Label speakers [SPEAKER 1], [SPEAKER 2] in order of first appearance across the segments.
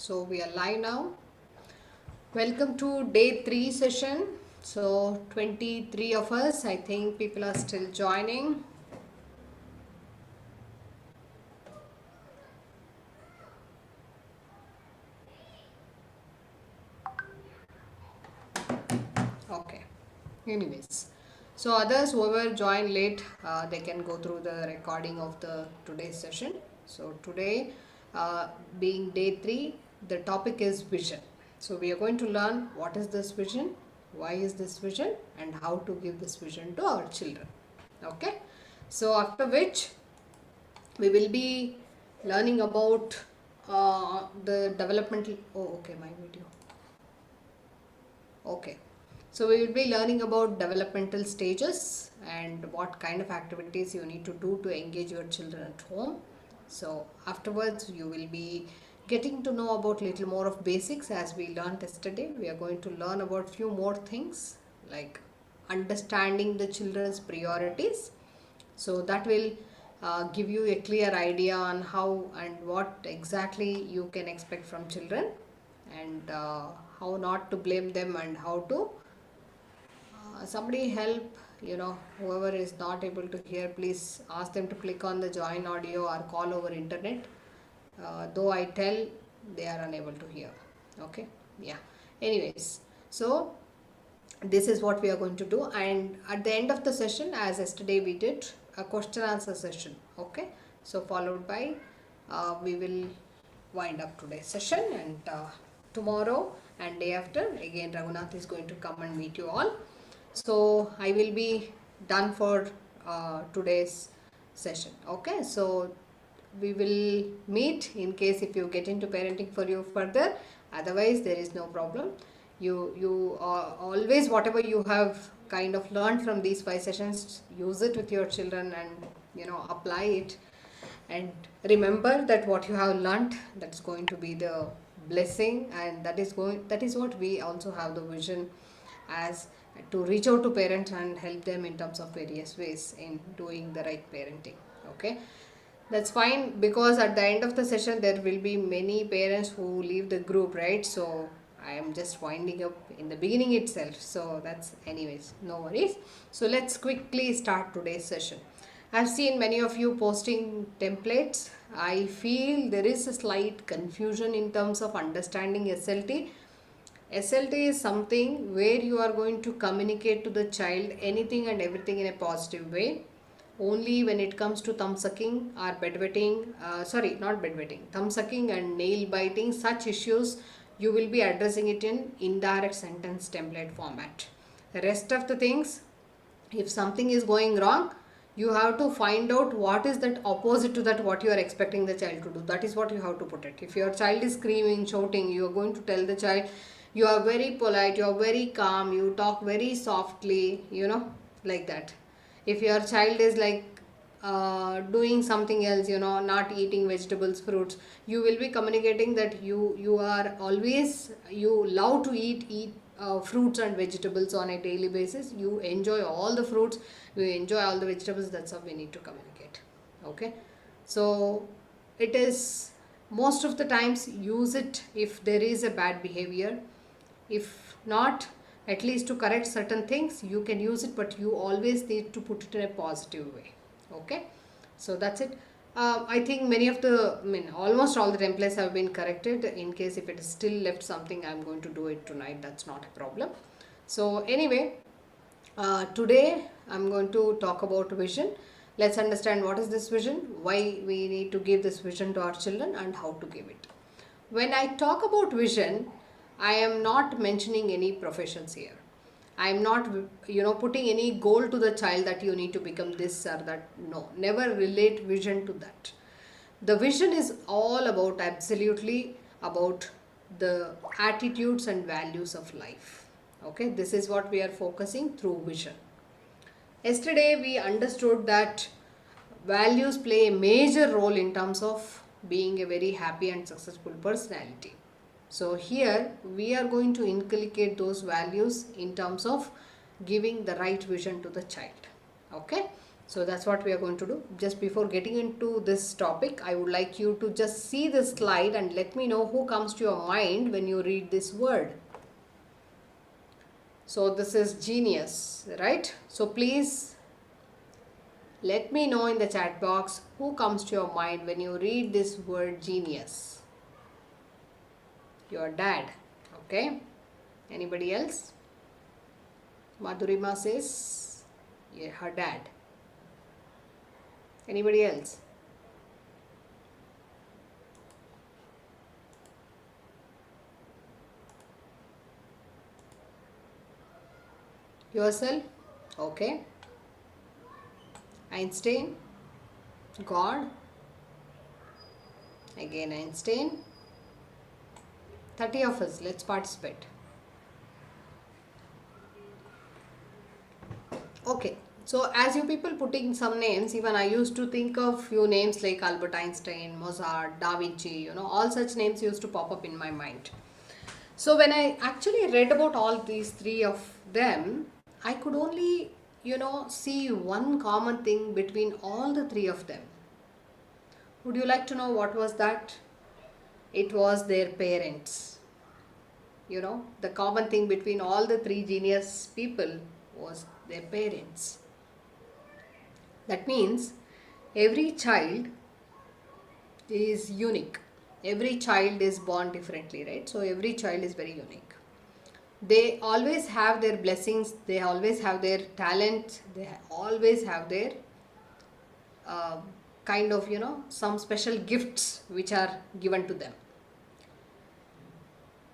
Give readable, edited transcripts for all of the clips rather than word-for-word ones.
[SPEAKER 1] So we are live now. Welcome to day 3 session. So 23 of us, I think people are still joining. Okay. Anyways, so others whoever joined late, they can go through the recording of the today's session. So today, being day 3, the topic is vision. So we are going to learn what is this vision, why is this vision, and how to give this vision to our children. Okay. So after which we will be learning about the developmental. Oh, okay, my video. Okay. So we will be learning about developmental stages and what kind of activities you need to do to engage your children at home. So afterwards you will be getting to know about little more of basics as we learned yesterday. We are going to learn about few more things like understanding the children's priorities. So that will give you a clear idea on how and what exactly you can expect from children, and how not to blame them, and how to somebody help, whoever is not able to hear, please ask them to click on the join audio or call over internet. Though I tell, they are unable to hear. Okay. Yeah. Anyways, so this is what we are going to do, and at the end of the session, as yesterday we did a question answer session. Okay. So followed by we will wind up today's session, and tomorrow and day after again Raghunath is going to come and meet you all. So I will be done for today's session. Okay. So we will meet in case if you get into parenting for you further. Otherwise there is no problem. You always, whatever you have kind of learned from these 5 sessions, use it with your children, and apply it, and remember that what you have learned, that's going to be the blessing, and that is what we also have the vision as, to reach out to parents and help them in terms of various ways in doing the right parenting. Okay. That's fine, because at the end of the session there will be many parents who leave the group, right? So I am just winding up in the beginning itself. So that's, anyways, no worries. So let's quickly start today's session. I've seen many of you posting templates. I feel there is a slight confusion in terms of understanding SLT. SLT is something where you are going to communicate to the child anything and everything in a positive way. Only when it comes to thumb sucking or bedwetting, not bedwetting, thumb sucking and nail biting, such issues, you will be addressing it in indirect sentence template format. The rest of the things, if something is going wrong, you have to find out what is that opposite to that, what you are expecting the child to do. That is what you have to put it. If your child is screaming, shouting, you are going to tell the child, you are very polite, you are very calm, you talk very softly, like that. If your child is like doing something else, not eating vegetables, fruits, you will be communicating that you are always, you love to eat fruits and vegetables on a daily basis. You enjoy all the fruits, you enjoy all the vegetables. That's how we need to communicate. Okay. So it is, most of the times, use it if there is a bad behavior. If not, at least to correct certain things, you can use it, but you always need to put it in a positive way. Okay. So that's it. I think almost all the templates have been corrected. In case if it is still left something, I'm going to do it tonight. That's not a problem. So anyway, today I'm going to talk about vision. Let's understand what is this vision, why we need to give this vision to our children, and how to give it. When I talk about vision, I am not mentioning any professions here. I am not, putting any goal to the child that you need to become this or that. No, never relate vision to that. The vision is all about, absolutely about the attitudes and values of life. Okay, this is what we are focusing through vision. Yesterday we understood that values play a major role in terms of being a very happy and successful personality. So here we are going to inculcate those values in terms of giving the right vision to the child. Okay. So that's what we are going to do. Just before getting into this topic, I would like you to just see this slide and let me know who comes to your mind when you read this word. So this is genius, right? So please let me know in the chat box who comes to your mind when you read this word genius. Your dad, okay? Anybody else? Madhurima says, yeah, her dad. Anybody else? Yourself? Okay. Einstein? God? Again Einstein. 30 of us, let's participate. Okay, so as you people putting some names, even I used to think of few names like Albert Einstein, Mozart, Da Vinci, all such names used to pop up in my mind. So when I actually read about all these three of them, I could only, see one common thing between all the three of them. Would you like to know what was that? It was their parents. The common thing between all the three genius people was their parents. That means every child is unique. Every child is born differently, right? So every child is very unique. They always have their blessings, they always have their talent, they always have their kind of, some special gifts which are given to them.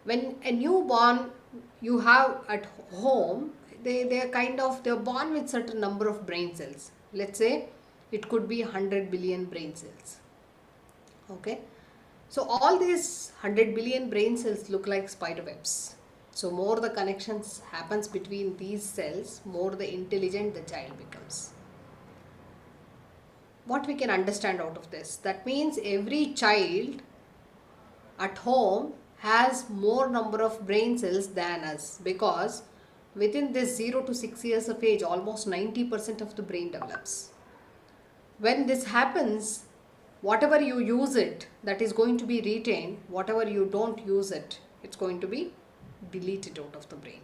[SPEAKER 1] When a newborn you have at home, they're born with certain number of brain cells. Let's say it could be 100 billion brain cells. Okay, so all these 100 billion brain cells look like spider webs. So more the connections happens between these cells, more the intelligent the child becomes. What we can understand out of this, that means every child at home has more number of brain cells than us, because within this 0 to 6 years of age, almost 90% of the brain develops. When this happens, whatever you use it, that is going to be retained. Whatever you don't use it, it's going to be deleted out of the brain.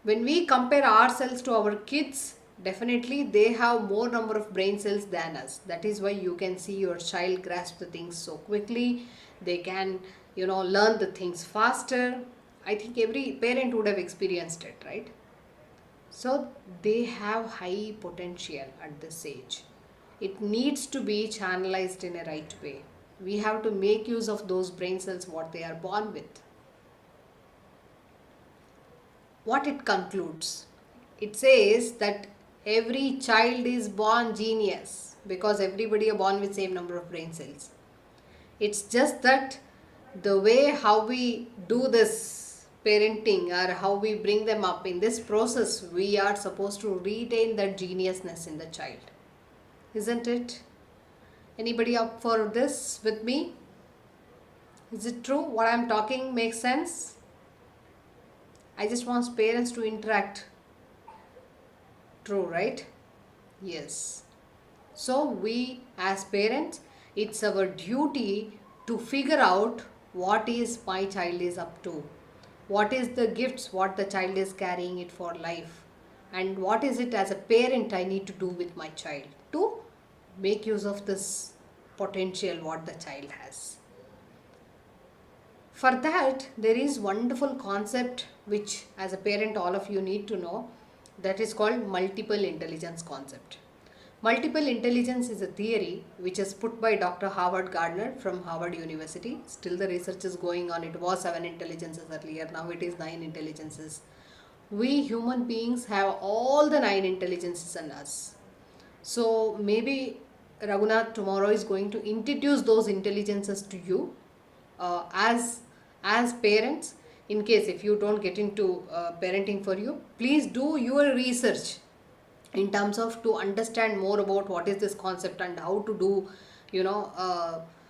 [SPEAKER 1] When we compare ourselves to our kids, definitely they have more number of brain cells than us. That is why you can see your child grasp the things so quickly. They can, learn the things faster. I think every parent would have experienced it, right? So they have high potential at this age. It needs to be channelized in a right way. We have to make use of those brain cells what they are born with. What it concludes? It says that every child is born genius because everybody are born with same number of brain cells. It's just that the way how we do this parenting or how we bring them up in this process, we are supposed to retain that geniusness in the child. Isn't it? Anybody up for this with me? Is it true? What I'm talking makes sense? I just want parents to interact. True, right? Yes. So we as parents, it's our duty to figure out what is my child is up to. What is the gifts, what the child is carrying it for life. And what is it as a parent I need to do with my child to make use of this potential what the child has. For that, there is wonderful concept which as a parent all of you need to know, that is called multiple intelligence concept. Multiple intelligence is a theory which is put by Dr. Howard Gardner from Harvard University. Still the research is going on. It was 7 intelligences earlier. Now it is 9 intelligences. We human beings have all the 9 intelligences in us. So maybe Raghunath tomorrow is going to introduce those intelligences to you as parents. In case if you don't get into parenting for you, please do your research in terms of to understand more about what is this concept and how to do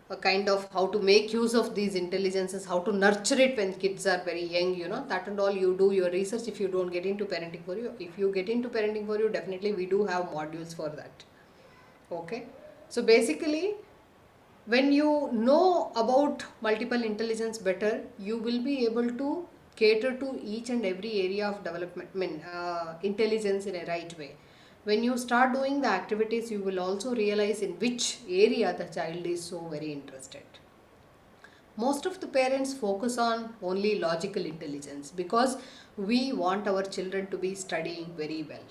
[SPEAKER 1] a kind of how to make use of these intelligences, how to nurture it when kids are very young, that and all. You do your research if you don't get into parenting for you. If you get into parenting for you, definitely we do have modules for that. Okay. So basically, when you know about multiple intelligence better, you will be able to cater to each and every area of development, intelligence in a right way. When you start doing the activities, you will also realize in which area the child is so very interested. Most of the parents focus on only logical intelligence because we want our children to be studying very well,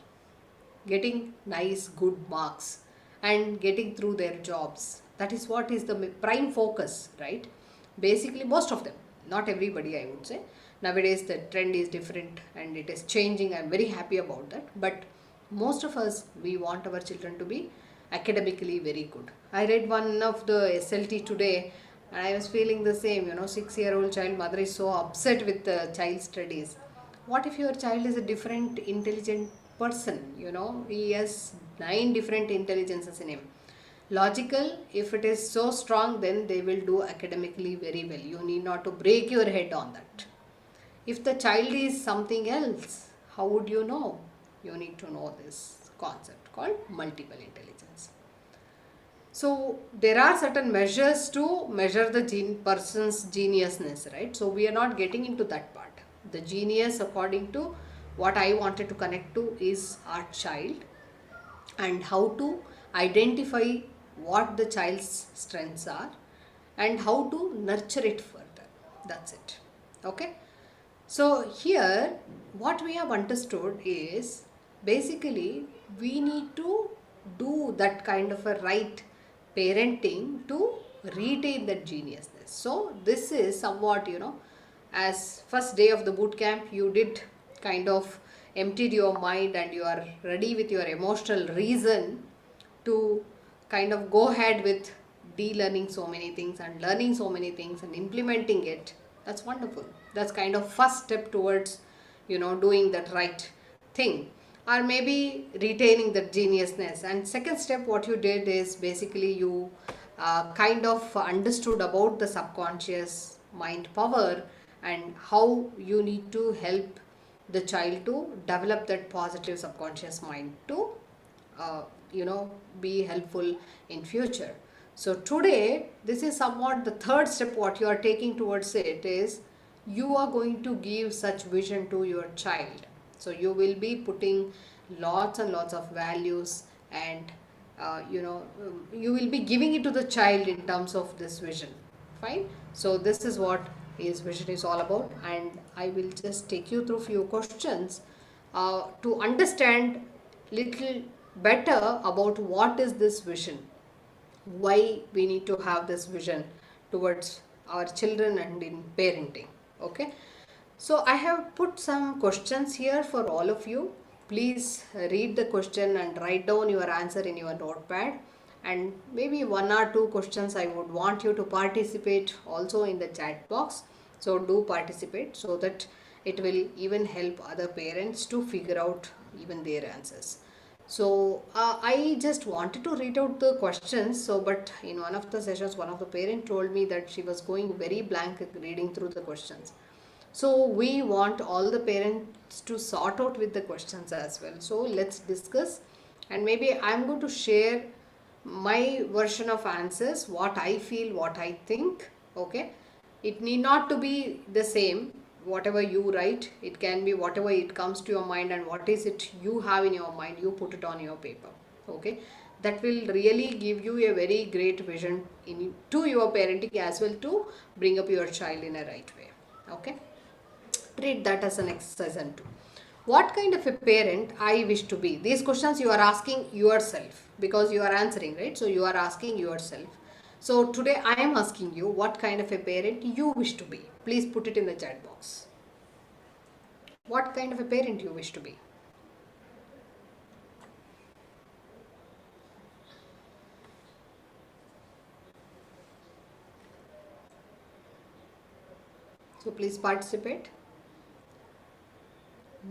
[SPEAKER 1] getting nice good marks, and getting through their jobs. That is what is the prime focus, right? Basically, most of them, not everybody, I would say. Nowadays the trend is different and it is changing. I'm very happy about that, but most of us, we want our children to be academically very good. I read one of the SLT today and I was feeling the same. 6-year-old child mother is so upset with the child studies. What if your child is a different intelligent person? He has 9 different intelligences in him. Logical, if it is so strong, then they will do academically very well. You need not to break your head on that. If the child is something else, how would you know? You need to know this concept called multiple intelligence. So there are certain measures to measure the person's geniusness, right? So we are not getting into that part. The genius, according to what I wanted to connect to, is our child and how to identify what the child's strengths are and how to nurture it further. That's it. Okay. So here what we have understood is basically we need to do that kind of a right parenting to retain that geniusness. So this is somewhat, as first day of the boot camp, you did kind of emptied your mind and you are ready with your emotional reason to kind of go ahead with de-learning so many things and learning so many things and implementing it. That's wonderful. That's kind of first step towards, doing that right thing, or maybe retaining that geniusness. And second step, what you did is basically you kind of understood about the subconscious mind power and how you need to help the child to develop that positive subconscious mind to uh, be helpful in future. So today this is somewhat the third step. What you are taking towards it is you are going to give such vision to your child. So you will be putting lots and lots of values and you will be giving it to the child in terms of this vision. Fine. So this is what his vision is all about, and I will just take you through few questions to understand little better about what is this vision, why we need to have this vision towards our children and in parenting. Okay. So I have put some questions here for all of you. Please read the question and write down your answer in your notepad, and maybe 1 or 2 questions I would want you to participate also in the chat box. So do participate so that it will even help other parents to figure out even their answers. So I just wanted to read out the questions. So but in one of the sessions, one of the parent told me that she was going very blank reading through the questions. So we want all the parents to sort out with the questions as well. So let's discuss, and maybe I'm going to share my version of answers, what I feel, what I think. Okay. It need not to be the same. Whatever you write, it can be whatever it comes to your mind, and what is it you have in your mind, you put it on your paper. Okay. That will really give you a very great vision to your parenting as well, to bring up your child in a right way. Okay. Treat that as an exercise. And two, what kind of a parent I wish to be? These questions you are asking yourself because you are answering, right? So you are asking yourself. So today I am asking you what kind of a parent you wish to be. Please put it in the chat box. What kind of a parent you wish to be? So please participate.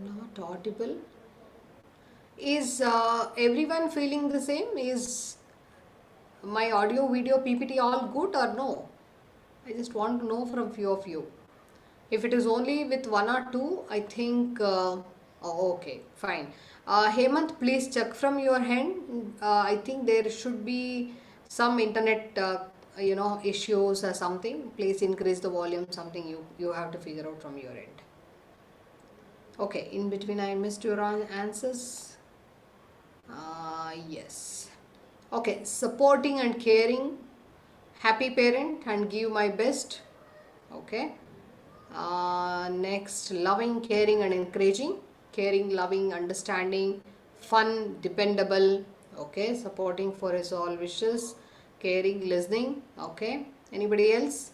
[SPEAKER 1] Not audible. Is everyone feeling the same? Is my audio, video, PPT all good or no? I just want to know from few of you. If it is only with one or two, I think, okay, fine. Hemant, please check from your hand. I think there should be some internet, issues or something. Please increase the volume, something you have to figure out from your end. Okay, in between I missed your answers. Yes. Okay, supporting and caring, happy parent and give my best. Okay. Next, loving, caring and encouraging. Caring, loving, understanding, fun, dependable. Okay, supporting for his all wishes. Caring, listening. Okay. Anybody else?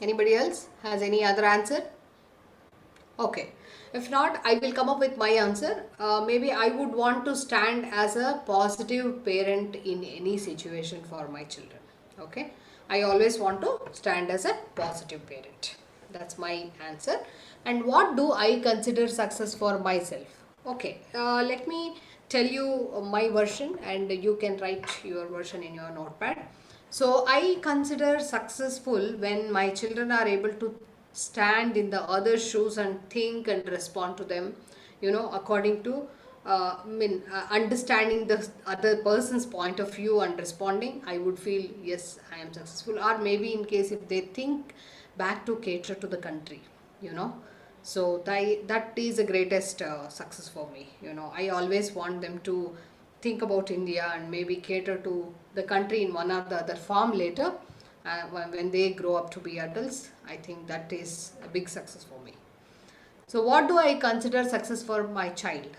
[SPEAKER 1] Anybody else has any other answer? Okay. If not, I will come up with my answer. Maybe I would want to stand as a positive parent in any situation for my children. Okay. I always want to stand as a positive parent. That's my answer. And what do I consider success for myself? Okay. Let me tell you my version and you can write your version in your notepad. So I consider successful when my children are able to stand in the other shoes and think and respond to them, according to understanding the other person's point of view and responding. I would feel yes, I am successful. Or maybe in case if they think back to cater to the country, you know. So that is the greatest success for me. I always want them to think about India and maybe cater to the country in one or the other form later. When they grow up to be adults, I think that is a big success for me. So what do I consider success for my child?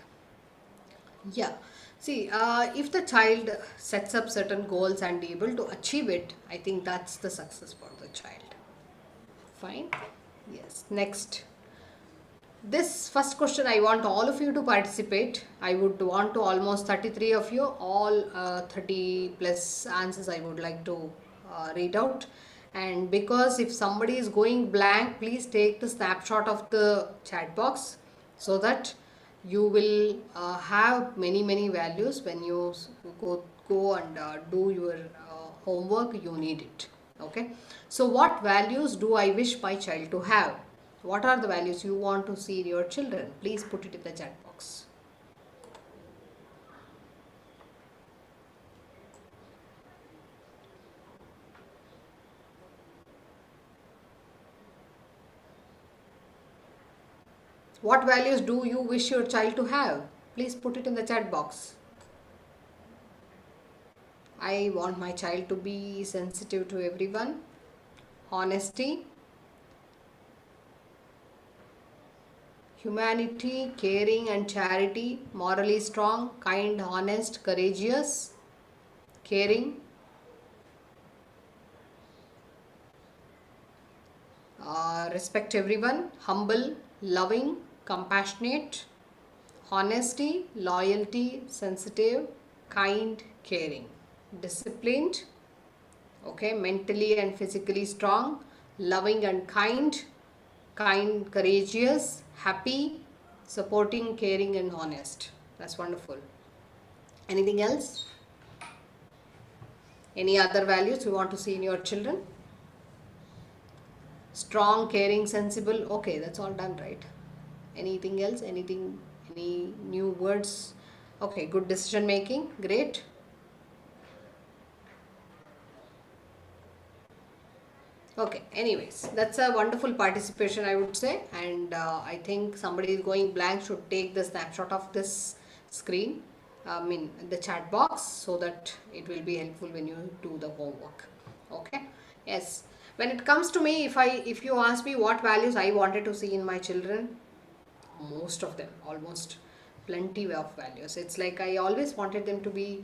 [SPEAKER 1] Yeah, see, if the child sets up certain goals and able to achieve it, I think that's the success for the child. Fine. Yes. Next. This first question, I want all of you to participate. I would want to almost 33 of you, all 30 plus answers I would like to read out. And because if somebody is going blank, please take the snapshot of the chat box so that you will have many values when you go and do your homework. You need it. Okay. So what values do I wish my child to have? What are the values you want to see in your children? Please put it in the chat box. What values do you wish your child to have? Please put it in the chat box. I want my child to be sensitive to everyone, honesty, humanity, caring and charity, morally strong, kind, honest, courageous, caring, respect everyone, humble, loving, compassionate, honesty, loyalty, sensitive, kind, caring, disciplined, okay, mentally and physically strong, loving and kind, courageous, happy, supporting, caring and honest. That's wonderful. Anything else? Any other values you want to see in your children? Strong, caring, sensible. Okay, that's all done, right? Anything else? Any new words? Okay, good decision making. Great. Okay, anyways, that's a wonderful participation, I would say. And I think somebody is going blank should take the snapshot of this screen, the chat box, so that it will be helpful when you do the homework. Okay, yes. When it comes to me, if you ask me what values I wanted to see in my children, most of them, almost plenty of values. It's like I always wanted them to be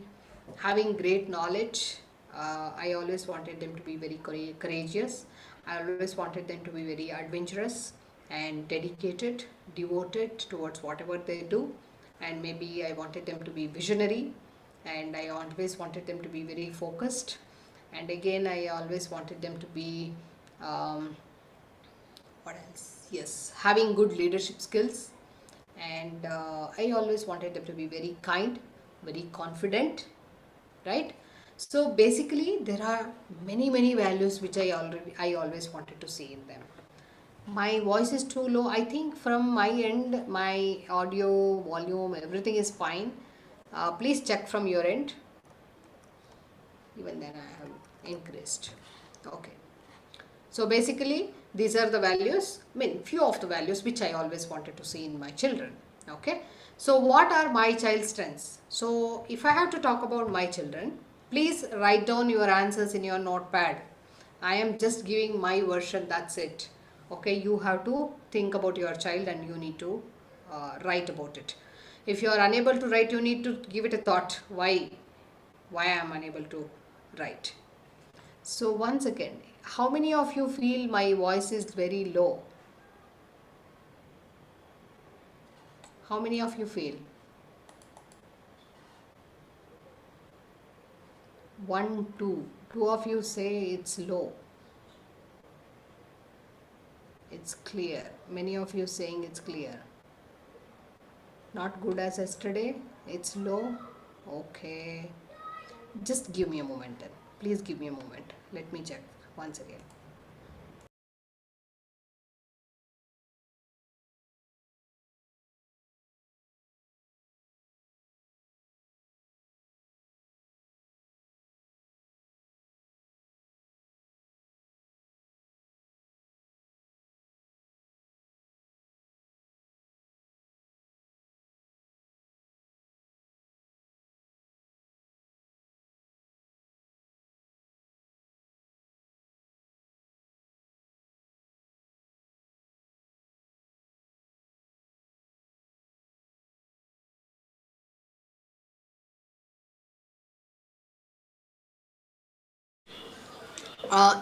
[SPEAKER 1] having great knowledge. I always wanted them to be very courageous. I always wanted them to be very adventurous and dedicated, devoted towards whatever they do. And maybe I wanted them to be visionary, and I always wanted them to be very focused. And again, I always wanted them to be what else? Yes, having good leadership skills, and I always wanted them to be very kind, very confident, right? So basically there are many values which I always wanted to see in them. My voice is too low. I think from my end my audio volume everything is fine. Please check from your end. Even then I have increased. Okay. So basically, these are the values, I mean, few of the values which I always wanted to see in my children. Okay. So what are my child's strengths? So if I have to talk about my children, please write down your answers in your notepad. I am just giving my version, that's it. Okay. You have to think about your child and you need to write about it. If you are unable to write, you need to give it a thought. Why I am unable to write? So once again, how many of you feel my voice is very low? How many of you feel? One, two. Two of you say it's low. It's clear. Many of you saying it's clear. Not good as yesterday. It's low. Okay. Just give me a moment then. Please give me a moment. Let me check once again.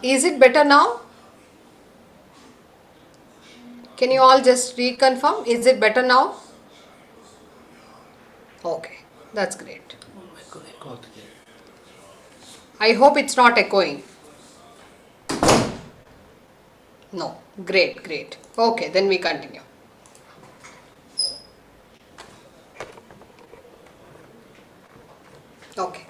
[SPEAKER 1] Is it better now? Can you all just reconfirm? Is it better now? Okay, that's great. I hope it's not echoing. No, great. Okay, then we continue. Okay.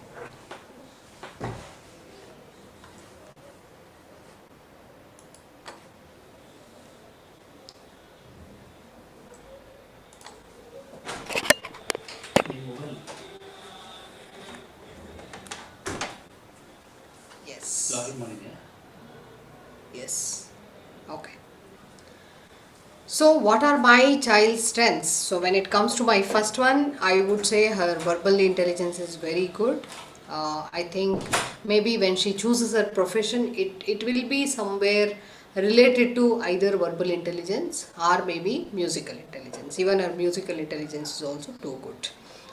[SPEAKER 1] Yes. Yes. Okay. So, what are my child's strengths? So, when it comes to my first one, I would say her verbal intelligence is very good. I think maybe when she chooses her profession, it will be somewhere related to either verbal intelligence or maybe musical intelligence. Even her musical intelligence is also too good.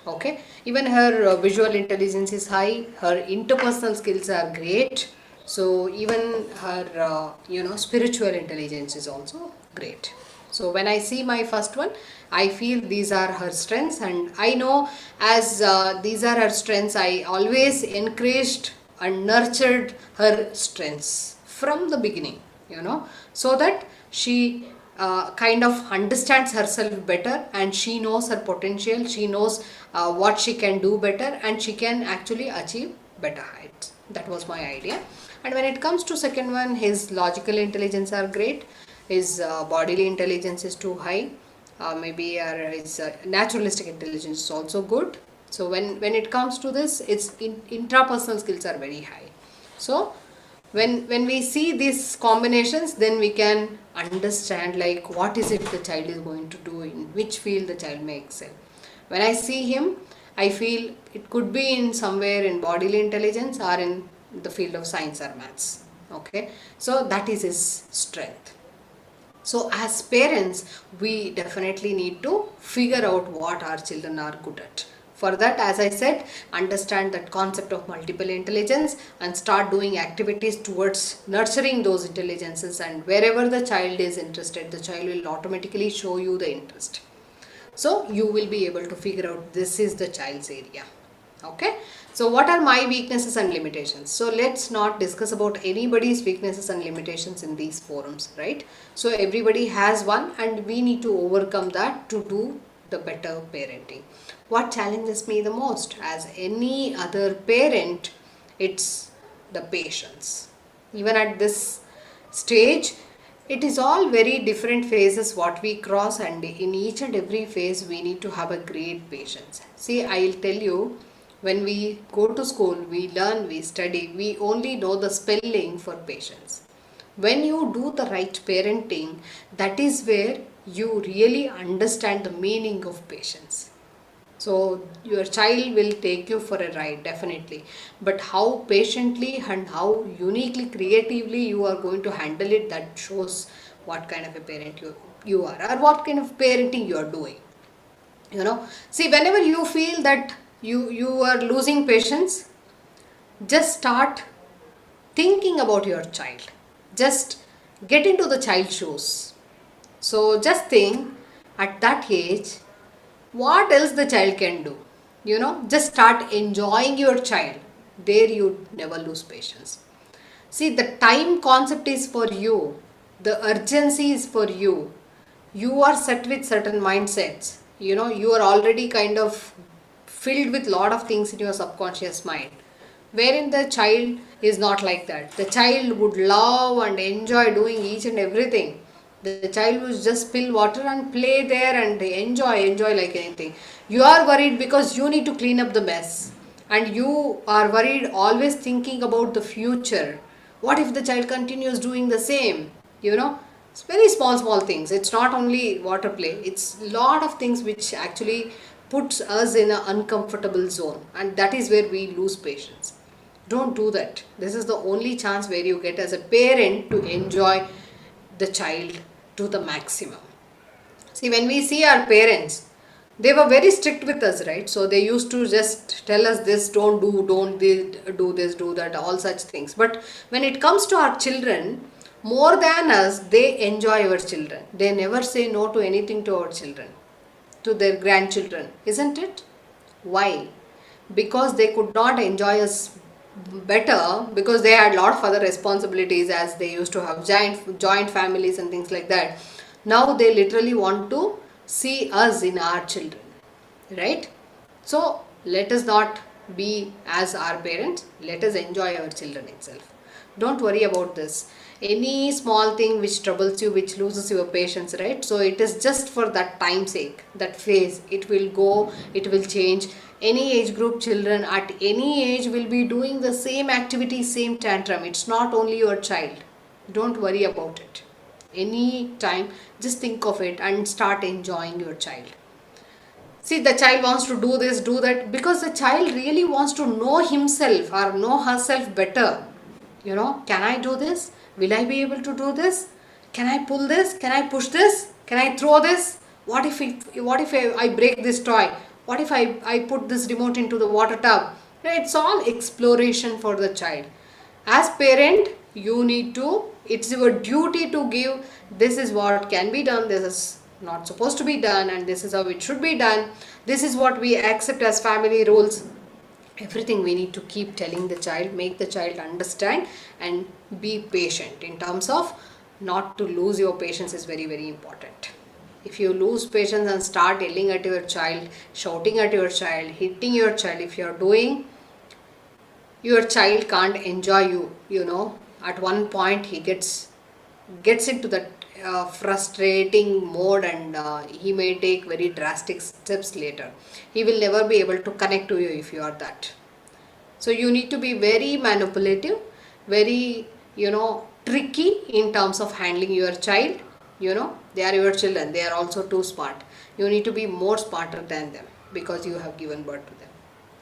[SPEAKER 1] Okay. Even her visual intelligence is high. Her interpersonal skills are great. So even her spiritual intelligence is also great. So when I see my first one, I feel these are her strengths, and I know as these are her strengths, I always encouraged and nurtured her strengths from the beginning, so that she kind of understands herself better and she knows her potential, she knows what she can do better, and she can actually achieve better heights. That was my idea. And when it comes to second one, his logical intelligence are great, his bodily intelligence is too high, maybe his naturalistic intelligence is also good. So when it comes to this, its intrapersonal skills are very high. So when we see these combinations, then we can understand like what is it the child is going to do, in which field the child may excel. When I see him, I feel it could be in somewhere in bodily intelligence or in the field of science or maths. Okay, so that is his strength. So as parents, we definitely need to figure out what our children are good at. For that, as I said, understand that concept of multiple intelligence and start doing activities towards nurturing those intelligences, and wherever the child is interested, the child will automatically show you the interest. So you will be able to figure out this is the child's area. Okay. So what are my weaknesses and limitations? So let's not discuss about anybody's weaknesses and limitations in these forums, right? So everybody has one and we need to overcome that to do the better parenting. What challenges me the most, as any other parent, it's the patience. Even at this stage, it is all very different phases what we cross, and in each and every phase we need to have a great patience. See, I'll tell you, when we go to school, we learn, we study, we only know the spelling for patience. When you do the right parenting, that is where you really understand the meaning of patience. So your child will take you for a ride, definitely. But how patiently and how uniquely, creatively you are going to handle it, that shows what kind of a parent you are, or what kind of parenting you are doing. See, whenever you feel that you are losing patience, just start thinking about your child. Just get into the child's shoes. So just think, at that age, what else the child can do. Just start enjoying your child. There you never lose patience. See, the time concept is for you, the urgency is for you. You are set with certain mindsets. You are already kind of filled with lot of things in your subconscious mind, wherein the child is not like that. The child would love and enjoy doing each and everything. The child will just spill water and play there and enjoy like anything. You are worried because you need to clean up the mess, and you are worried, always thinking about the future. What if the child continues doing the same? It's very small things. It's not only water play, it's lot of things which actually puts us in an uncomfortable zone, and that is where we lose patience. Don't do that. This is the only chance where you get as a parent to enjoy the child to the maximum. See, when we see our parents, they were very strict with us, right? So they used to just tell us this, don't do this, do that, all such things. But when it comes to our children, more than us, they enjoy our children. They never say no to anything to our children, to their grandchildren, isn't it? Why? Because they could not enjoy us better, because they had a lot of other responsibilities, as they used to have joint families and things like that. Now they literally want to see us in our children, right? So let us not be as our parents. Let us enjoy our children itself. Don't worry about this. Any small thing which troubles you, which loses your patience, right? So it is just for that time sake, that phase. It will go, it will change. Any age group children at any age will be doing the same activity, same tantrum. It's not only your child. Don't worry about it. Any time, just think of it and start enjoying your child. See, the child wants to do this, do that, because the child really wants to know himself or know herself better. Can I do this? Will I be able to do this? Can I pull this? Can I push this? Can I throw this? What if I break this toy? What if I put this remote into the water tub? It's all exploration for the child. As parent, it's your duty to give, this is what can be done, this is not supposed to be done, and this is how it should be done. This is what we accept as family rules. Everything we need to keep telling the child, make the child understand, and be patient. In terms of not to lose your patience is very, very important. If you lose patience and start yelling at your child, shouting at your child, hitting your child, if you're doing, your child can't enjoy you. At one point he gets into that frustrating mode, and he may take very drastic steps later. He will never be able to connect to you if you are that. So you need to be very manipulative, very tricky in terms of handling your child. They are your children, they are also too smart. You need to be more smarter than them, because you have given birth to them,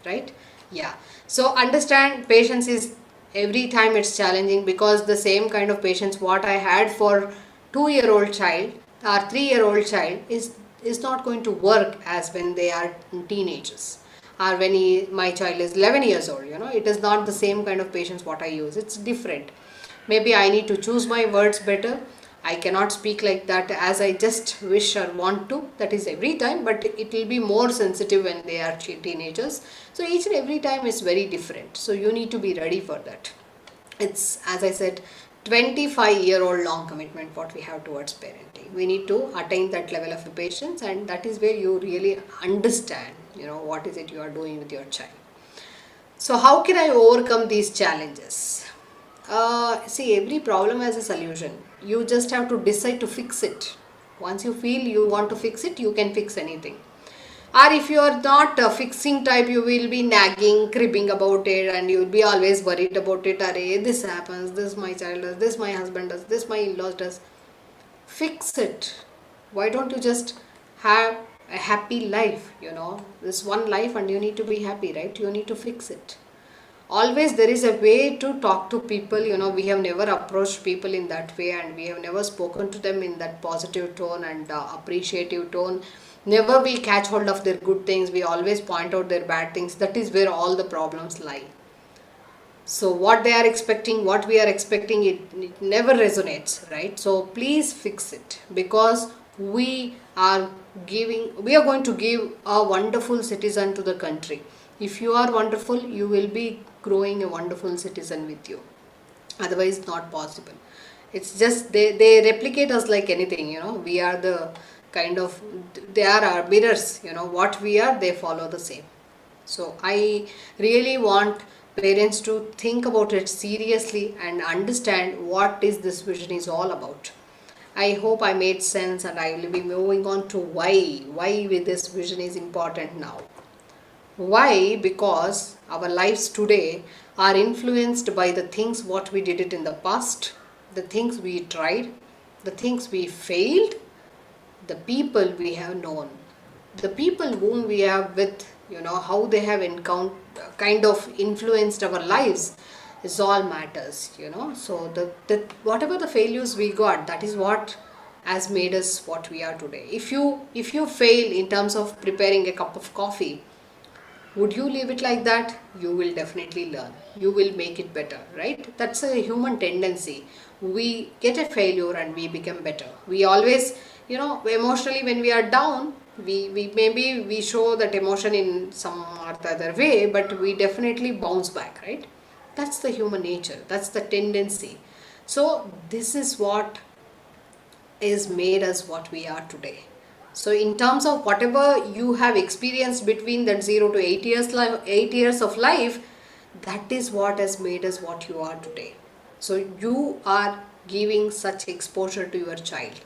[SPEAKER 1] right? Yeah. So understand, patience is, every time it's challenging, because the same kind of patience what I had for 2-year-old child or 3-year-old child is not going to work as when they are teenagers, or when my child is 11 years old. It is not the same kind of patience what I use. It's different. Maybe I need to choose my words better. I cannot speak like that as I just wish or want to. That is every time, but it will be more sensitive when they are teenagers. So each and every time is very different. So you need to be ready for that. It's, as I said, 25-year-old long commitment what we have towards parenting. We need to attain that level of patience, and that is where you really understand what is it you are doing with your child. So how can I overcome these challenges? See, every problem has a solution. You just have to decide to fix it. Once you feel you want to fix it, you can fix anything. Or if you are not a fixing type, you will be nagging, cribbing about it, and you will be always worried about it. Array, this happens, this my child does, this my husband does, this my in-laws does. Fix it. Why don't you just have a happy life? This one life, and you need to be happy, right? You need to fix it. Always there is a way to talk to people. We have never approached people in that way, and we have never spoken to them in that positive tone and appreciative tone. Never we catch hold of their good things. We always point out their bad things. That is where all the problems lie. So what they are expecting, what we are expecting, it never resonates, right? So please fix it, because we are going to give a wonderful citizen to the country. If you are wonderful, you will be growing a wonderful citizen with you. Otherwise, not possible. It's just they replicate us like anything. We are the they are our mirrors. What we are, they follow the same. So I really want parents to think about it seriously and understand what is this vision is all about. I hope I made sense, and I will be moving on to why this vision is important now. Why? Because our lives today are influenced by the things what we did it in the past, the things we tried, the things we failed, the people we have known, the people whom we have with, how they have influenced our lives is all matters. So the whatever the failures we got, that is what has made us what we are today. If you fail in terms of preparing a cup of coffee, would you leave it like that? You will definitely learn. You will make it better, right? That's a human tendency. We get a failure and we become better. We always, emotionally when we are down, we show that emotion in some or the other way, but we definitely bounce back, right? That's the human nature. That's the tendency. So this is what is made us what we are today. So in terms of whatever you have experienced between that 0 to 8 years of life, that is what has made us what you are today. So you are giving such exposure to your child.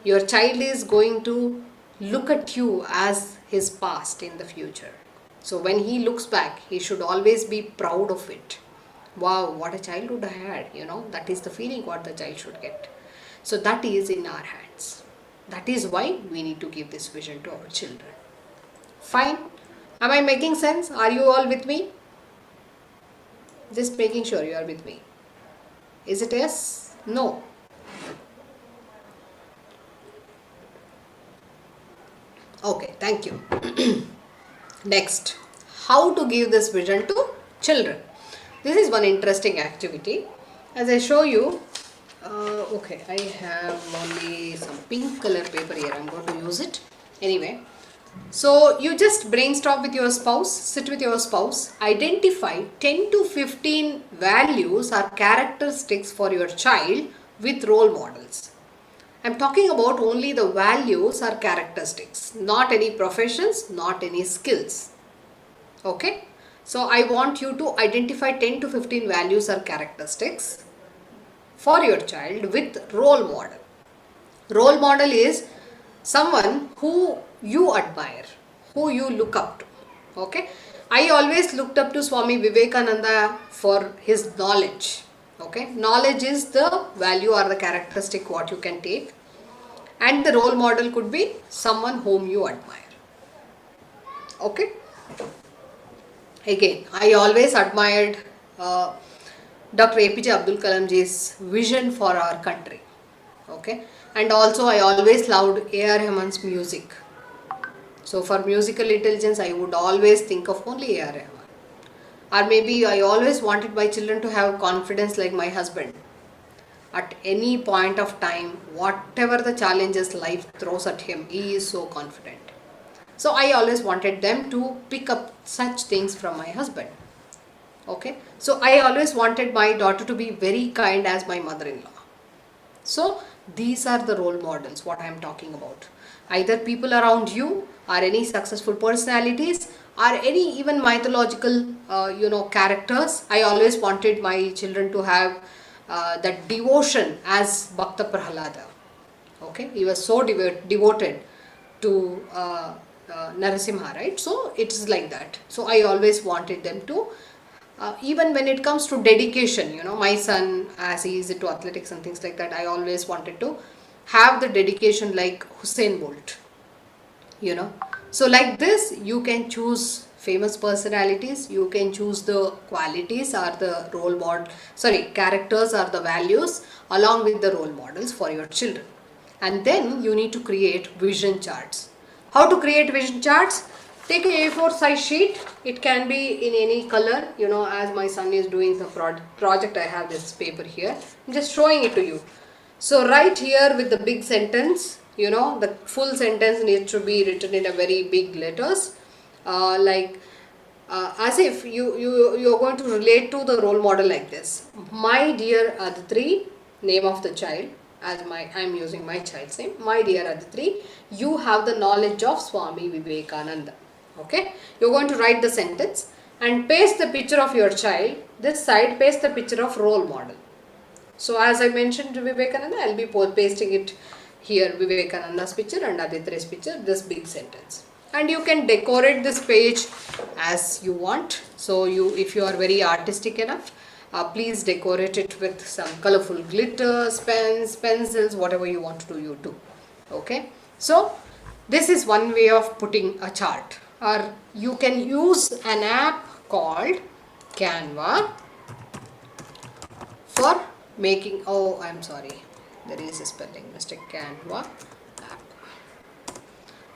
[SPEAKER 1] Your child is going to look at you as his past in the future. So when he looks back, he should always be proud of it. Wow, what a childhood I had, that is the feeling what the child should get. So that is in our hands. That is why we need to give this vision to our children. Fine. Am I making sense? Are you all with me? Just making sure you are with me. Is it yes? No. Okay, thank you. Next, how to give this vision to children. This is one interesting activity. As I show you, okay, I have only some pink color paper here. I'm going to use it. Anyway, so you just brainstorm with your spouse, sit with your spouse, identify 10 to 15 values or characteristics for your child with role models. I'm talking about only the values or characteristics, not any professions, not any skills. Okay? So I want you to identify 10 to 15 values or characteristics for your child with role model. Role model is someone who you admire, who you look up to. Okay? I always looked up to Swami Vivekananda for his knowledge. Okay? Knowledge is the value or the characteristic what you can take. And the role model could be someone whom you admire. Okay? Again, I always admired Dr. APJ Abdul Kalamji's vision for our country. Okay? And also I always loved A.R. Rahman's music. So for musical intelligence, I would always think of only A.R. Rahman. Or maybe I always wanted my children to have confidence like my husband. At any point of time, whatever the challenges life throws at him, he is so confident. So I always wanted them to pick up such things from my husband. Okay, so I always wanted my daughter to be very kind as my mother-in-law. So these are the role models what I am talking about. Either people around you, or any successful personalities, or any even mythological characters. I always wanted my children to have that devotion as Bhakta Prahlada. Okay, he was so devoted to Narasimha, right? So it is like that. So I always wanted them to, even when it comes to dedication, my son, as he is into athletics and things like that, I always wanted to have the dedication like Hussein Bolt, you know. So like this, you can choose famous personalities, you can choose the qualities or the role model, sorry, characters or the values along with the role models for your children. And then you need to create vision charts. How to create vision charts? Take a A4 size sheet. It can be in any color, as my son is doing the project, I have this paper here. I'm just showing it to you. So right here with the big sentence, the full sentence needs to be written in a very big letters, as if you're going to relate to the role model like this. My dear Aditri, name of the child, as I'm using my child's name. My dear Aditri, you have the knowledge of Swami Vivekananda. Okay, you're going to write the sentence and paste the picture of your child. This side, paste the picture of role model. So as I mentioned to Vivekananda, I'll be pasting it here, Vivekananda's picture and Aditri's picture, this big sentence. And you can decorate this page as you want. So if you are very artistic enough, please decorate it with some colorful glitters, pens, pencils, whatever you want to do, you do. Okay. So this is one way of putting a chart. Or you can use an app called Canva for making, I'm sorry, there is a spelling mistake, Canva app.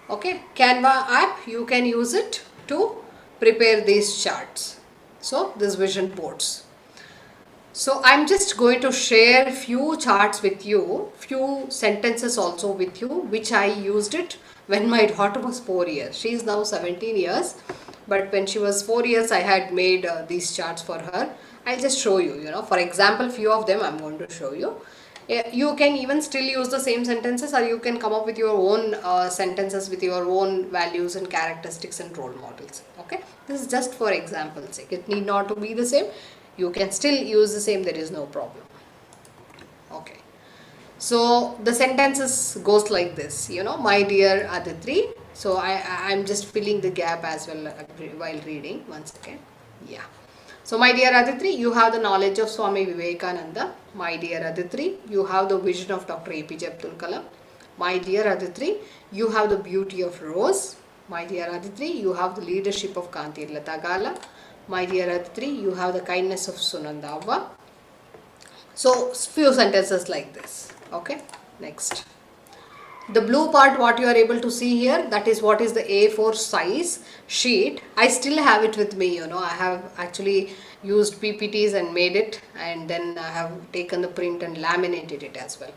[SPEAKER 1] Okay, Canva app, you can use it to prepare these charts. So this vision boards. So I'm just going to share few charts with you, few sentences also with you, which I used it when my daughter was 4 years. She is now 17 years, but when she was 4 years, I had made these charts for her. I'll just show you, for example, few of them I'm going to show you. You can even still use the same sentences, or you can come up with your own sentences with your own values and characteristics and role models. Okay, this is just for example's sake. It need not to be the same. You can still use the same, there is no problem. Okay, so the sentences goes like this, my dear Aditri. So I'm just filling the gap as well while reading once again. Yeah. So my dear Aditri, you have the knowledge of Swami Vivekananda. My dear Aditri, you have the vision of Dr. APJ Abdul Kalam. My dear Aditri, you have the beauty of Rose. My dear Aditri, you have the leadership of Kanti Latagala. My dear Aditri, you have the kindness of Sunandava. So few sentences like this. Okay, next. The blue part what you are able to see here, that is what is the A4 size sheet. I still have it with me, I have actually used PPTs and made it, and then I have taken the print and laminated it as well.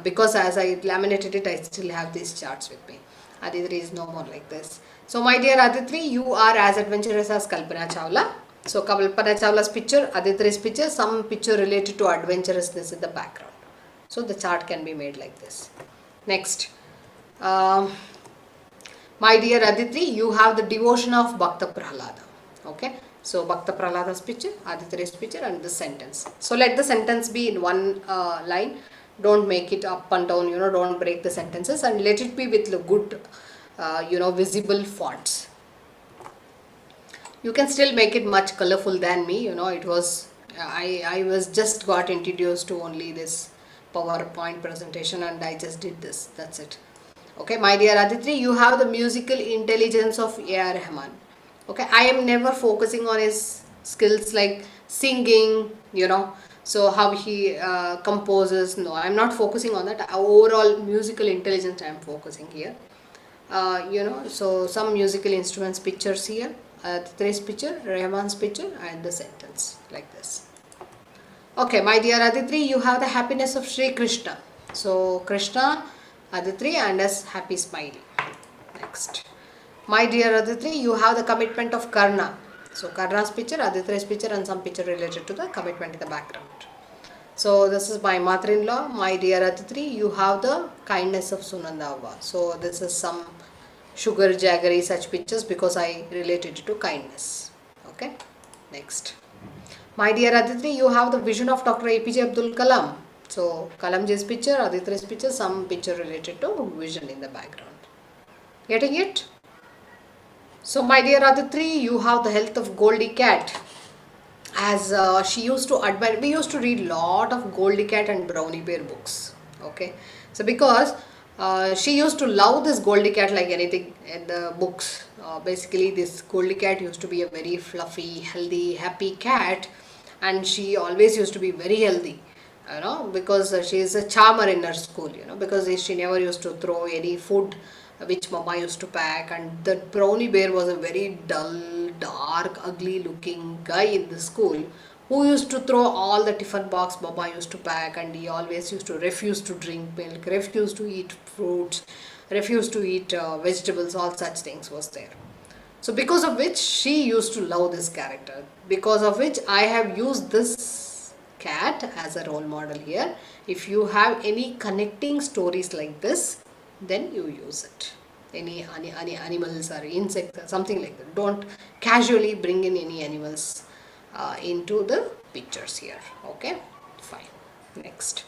[SPEAKER 1] Because as I laminated it, I still have these charts with me. Aditri is no more like this. So my dear Aditri, you are as adventurous as Kalpana Chawla. So Kalpana Chawla's picture, Aditri's picture, some picture related to adventurousness in the background. So the chart can be made like this. Next, my dear Aditri, you have the devotion of Bhakta Prahlada. Okay, so Bhakta Prahlada's picture, Aditri's picture, and the sentence. So let the sentence be in one line. Don't make it up and down, don't break the sentences, and let it be with the good, visible fonts. You can still make it much colorful than me, it was, I was just got introduced to only this PowerPoint presentation and I just did this, that's it. Okay, my dear Aditri, you have the musical intelligence of A.R. Rahman. Okay, I am never focusing on his skills like singing, so how he composes. No, I'm not focusing on that. Overall musical intelligence I am focusing here. So some musical instruments pictures here, Aditri's picture, Rahman's picture, and the sentence like this. Okay, my dear Aditri, you have the happiness of Sri Krishna. So Krishna, Aditri, and as happy smile. Next. My dear Aditri, you have the commitment of Karna. So Karna's picture, Aditya's picture, and some picture related to the commitment in the background. So this is my mother-in-law, my dear Aditri. You have the kindness of Sunandava. So this is some sugar jaggery such pictures because I related it to kindness. Okay. Next. My dear Aditri, you have the vision of Dr. APJ Abdul Kalam. So Kalamji's picture, Aditya's picture, some picture related to vision in the background. Getting it? So my dear Aditri, you have the health of Goldie Cat. As she used to admire, we used to read lot of Goldie Cat and Brownie Bear books. Okay, so because she used to love this Goldie Cat like anything in the books. Basically, this Goldie Cat used to be a very fluffy, healthy, happy cat, and she always used to be very healthy. You know, because she is a charmer in her school. You know, because she never used to throw any food which mama used to pack, and that Brownie Bear was a very dull, dark, ugly looking guy in the school who used to throw all the tiffin box mama used to pack, and he always used to refuse to drink milk, refuse to eat fruits, refuse to eat vegetables, all such things was there. So because of which she used to love this character, because of which I have used this cat as a role model here. If you have any connecting stories like this, then you use it. Any animals or insects or something like that. Don't casually bring in any animals into the pictures here. Okay, fine. Next.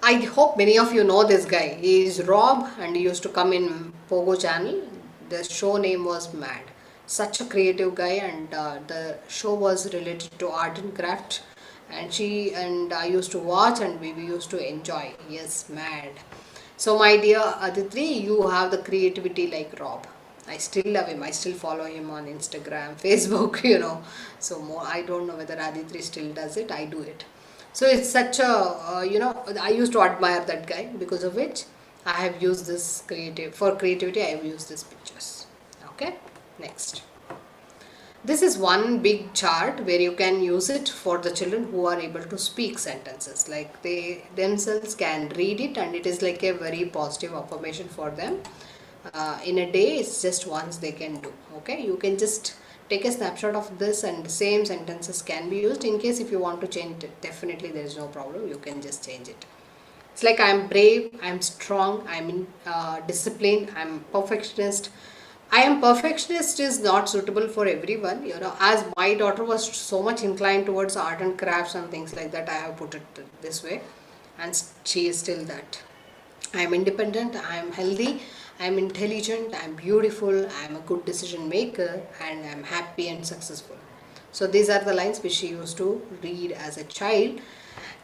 [SPEAKER 1] I hope many of you know this guy. He is Rob and he used to come in Pogo channel. The show name was Mad. Such a creative guy, and the show was related to art and craft, and she and I used to watch and we used to enjoy. Yes, Mad. So my dear Aditri, you have the creativity like Rob. I still love him. I still follow him on Instagram, Facebook, you know. So more, I don't know whether Aditri still does it. I do it. So it's such a, you know, I used to admire that guy, because of which I have used this for creativity, I have used these pictures. Okay, next. This is one big chart where you can use it for the children who are able to speak sentences. Like they themselves can read it, and it is like a very positive affirmation for them. In a day, it's just once they can do. Okay, you can just take a snapshot of this and same sentences can be used. In case if you want to change it, definitely there is no problem. You can just change it. It's like I'm brave, I'm strong, I'm in discipline, I'm perfectionist. I am perfectionist is not suitable for everyone, you know. As my daughter was so much inclined towards art and crafts and things like that, I have put it this way, and she is still that. I am independent, I am healthy, I am intelligent, I am beautiful, I am a good decision maker, and I am happy and successful. So these are the lines which she used to read as a child,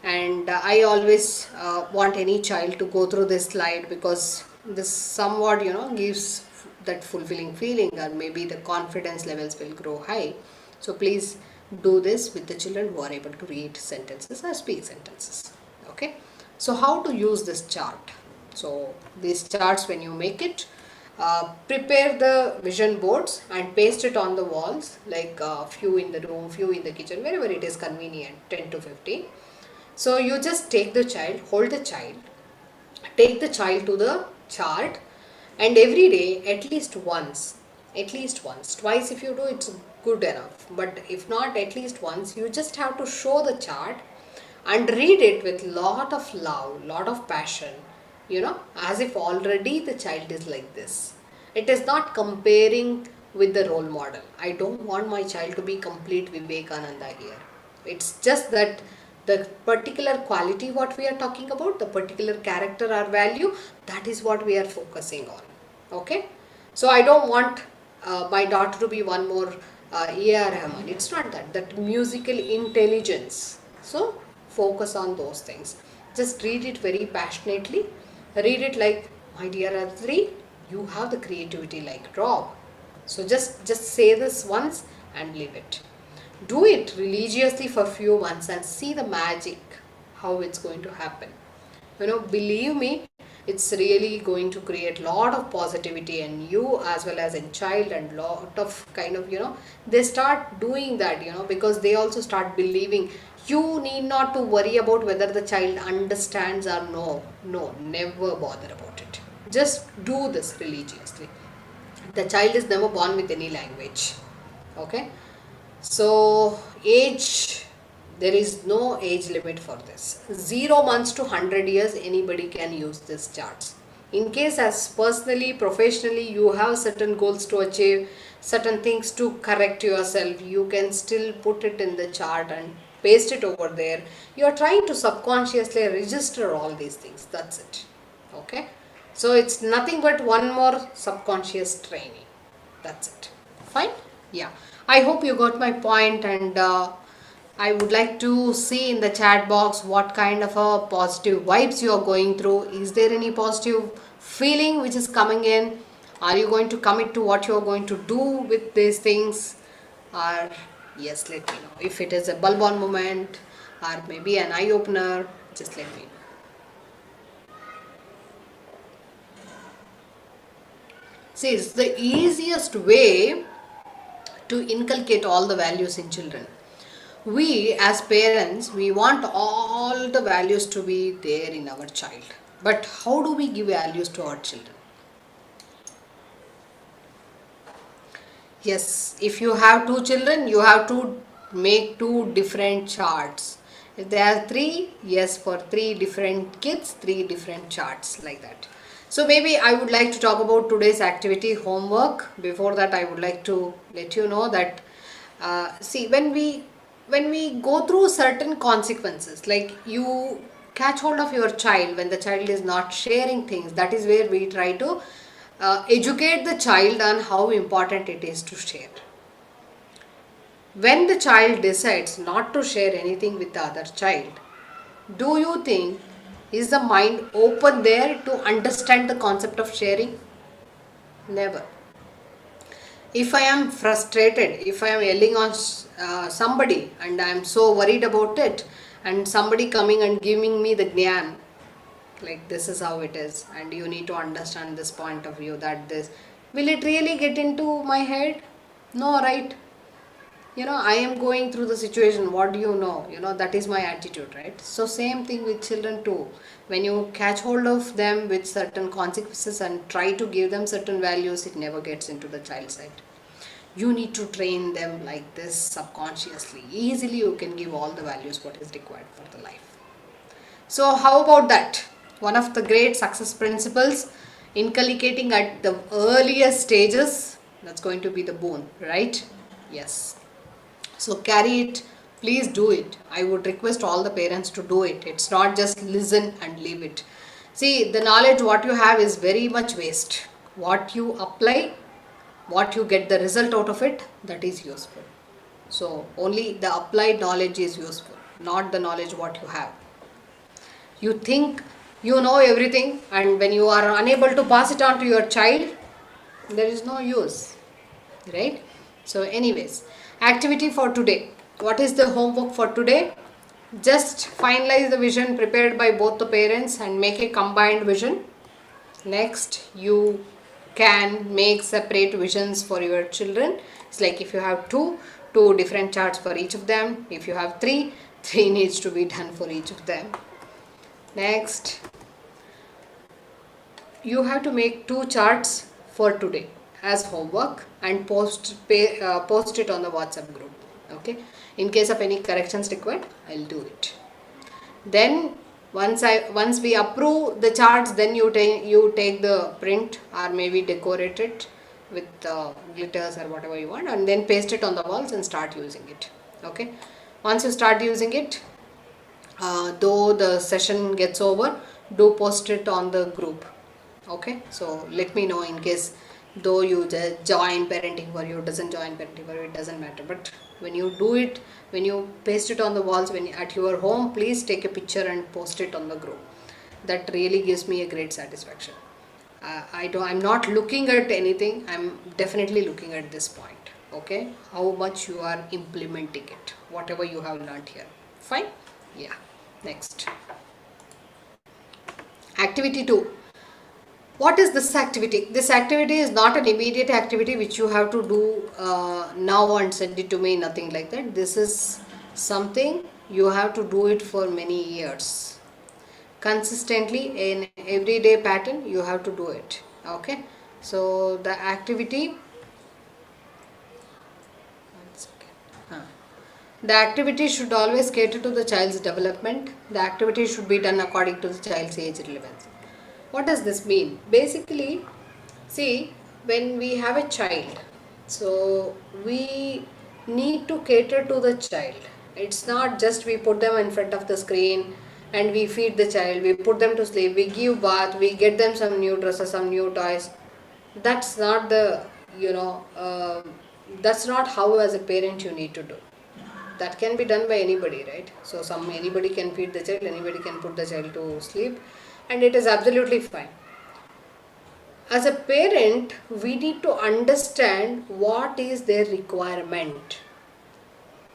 [SPEAKER 1] and I always want any child to go through this slide, because this somewhat, you know, gives that fulfilling feeling, or maybe the confidence levels will grow high. So please do this with the children who are able to read sentences or speak sentences. Okay, so how to use this chart? So these charts, when you make it, prepare the vision boards and paste it on the walls, like few in the room, few in the kitchen, wherever it is convenient, 10 to 15. So you just take the child, hold the child, take the child to the chart, and every day at least once, twice if you do, it's good enough, but if not, at least once, you just have to show the chart and read it with lot of love, lot of passion, you know, as if already the child is like this. It is not comparing with the role model. I don't want my child to be complete Vivekananda here. It's just that the particular quality what we are talking about, the particular character or value, that is what we are focusing on. Okay, so I don't want my daughter to be one more A.R. Rahman. It's not that musical intelligence. So focus on those things. Just read it very passionately. Read it like, my dear Adri, you have the creativity like Rob. So just say this once and leave it. Do it religiously for few months and see the magic, how it's going to happen. You know, believe me, it's really going to create lot of positivity in you as well as in child, and lot of kind of, you know, they start doing that, you know, because they also start believing. You need not to worry about whether the child understands or no, never bother about it. Just do this religiously. The child is never born with any language. Okay, so age, there is no age limit for this. 0 months to 100 years, anybody can use this charts. In case as personally, professionally, you have certain goals to achieve, certain things to correct yourself, you can still put it in the chart and paste it over there. You are trying to subconsciously register all these things. That's it. Okay, so it's nothing but one more subconscious training. That's it. Fine. Yeah, I hope you got my point, and I would like to see in the chat box what kind of a positive vibes you are going through. Is there any positive feeling which is coming in? Are you going to commit to what you are going to do with these things? Or yes, let me know. If it is a bulb on moment or maybe an eye opener, just let me know. See, it's the easiest way to inculcate all the values in children. We as parents, we want all the values to be there in our child. But how do we give values to our children? Yes, if you have two children, you have to make two different charts. If there are three, yes, for three different kids, three different charts, like that. So maybe I would like to talk about today's activity homework. Before that, I would like to let you know that see, when we go through certain consequences, like you catch hold of your child when the child is not sharing things, that is where we try to educate the child on how important it is to share. When the child decides not to share anything with the other child, do you think is the mind open there to understand the concept of sharing? Never. If I am frustrated, if I am yelling on somebody and I am so worried about it, and somebody coming and giving me the gyan, like this is how it is, and you need to understand this point of view, that this, will it really get into my head? No, right? I am going through the situation, what do you know, that is my attitude, right? So same thing with children too. When you catch hold of them with certain consequences and try to give them certain values, it never gets into the child's head. You need to train them like this subconsciously. Easily you can give all the values what is required for the life. So how about that? One of the great success principles, inculcating at the earliest stages, that's going to be the boon, right? Yes. So carry it, please do it. I would request all the parents to do it. It's not just listen and leave it. See, the knowledge what you have is very much waste. What you apply, what you get the result out of it, that is useful. So only the applied knowledge is useful, not the knowledge what you have. You think you know everything, and when you are unable to pass it on to your child, there is no use, right? So anyways, activity for today. What is the homework for today? Just finalize the vision prepared by both the parents and make a combined vision. Next, you can make separate visions for your children. It's like if you have two different charts for each of them. If you have three needs to be done for each of them. Next, you have to make two charts for today as homework and post it on the WhatsApp group. Okay, in case of any corrections required, I'll do it. Then once we approve the charts, then you take the print or maybe decorate it with glitters or whatever you want, and then paste it on the walls and start using it. Okay, once you start using it, though the session gets over, do post it on the group. Okay, so let me know in case though you join parenting for you, doesn't join parenting for you, it doesn't matter. But when you do it, when you paste it on the walls, when at your home, please take a picture and post it on the group. That really gives me a great satisfaction. I'm not looking at anything, I'm definitely looking at this point. Okay, how much you are implementing it, whatever you have learned here. Fine. Yeah. Next, activity 2. What is this activity? This activity is not an immediate activity which you have to do now and send it to me, nothing like that. This is something you have to do it for many years. Consistently, in everyday pattern, you have to do it. Okay. So the activity, one second. The activity should always cater to the child's development. The activity should be done according to the child's age relevance. What does this mean? Basically, see, when we have a child, so we need to cater to the child. It's not just we put them in front of the screen and we feed the child, we put them to sleep, we give bath, we get them some new dresses, some new toys. That's not the, you know, that's not how as a parent you need to do. That can be done by anybody, right? So anybody can feed the child, anybody can put the child to sleep, and it is absolutely fine. As a parent, we need to understand what is their requirement,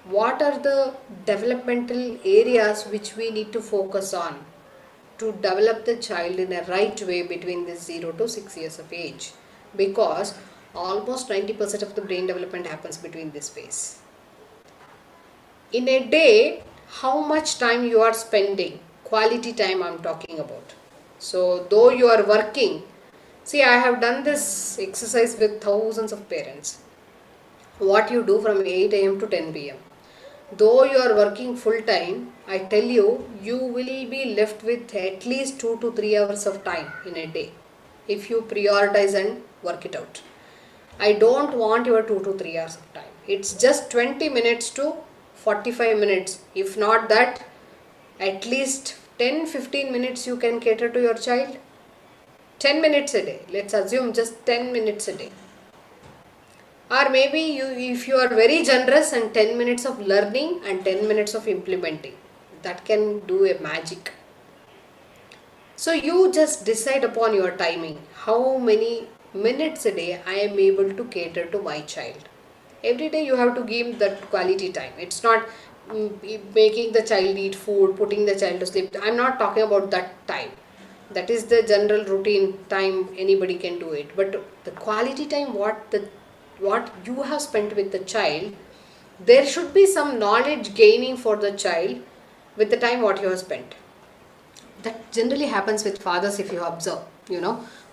[SPEAKER 1] what are the developmental areas which we need to focus on to develop the child in a right way between this 0 to 6 years of age, because almost 90% of the brain development happens between this phase. In a day, how much time you are spending, quality time I'm talking about. So though you are working, see, I have done this exercise with thousands of parents. What you do from 8 a.m. to 10 p.m. Though you are working full time, I tell you, you will be left with at least 2 to 3 hours of time in a day if you prioritize and work it out. I don't want your 2 to 3 hours of time. It's just 20 minutes to 45 minutes. If not that, at least 10-15 minutes you can cater to your child. 10 minutes a day. Let's assume just 10 minutes a day. Or maybe if you are very generous, and 10 minutes of learning and 10 minutes of implementing. That can do a magic. So you just decide upon your timing. How many minutes a day I am able to cater to my child. Every day you have to give that quality time. It's not making the child eat food, putting the child to sleep. I'm not talking about that time. That is the general routine time, anybody can do it. But the quality time, what you have spent with the child, there should be some knowledge gaining for the child with the time what you have spent. That generally happens with fathers if you observe.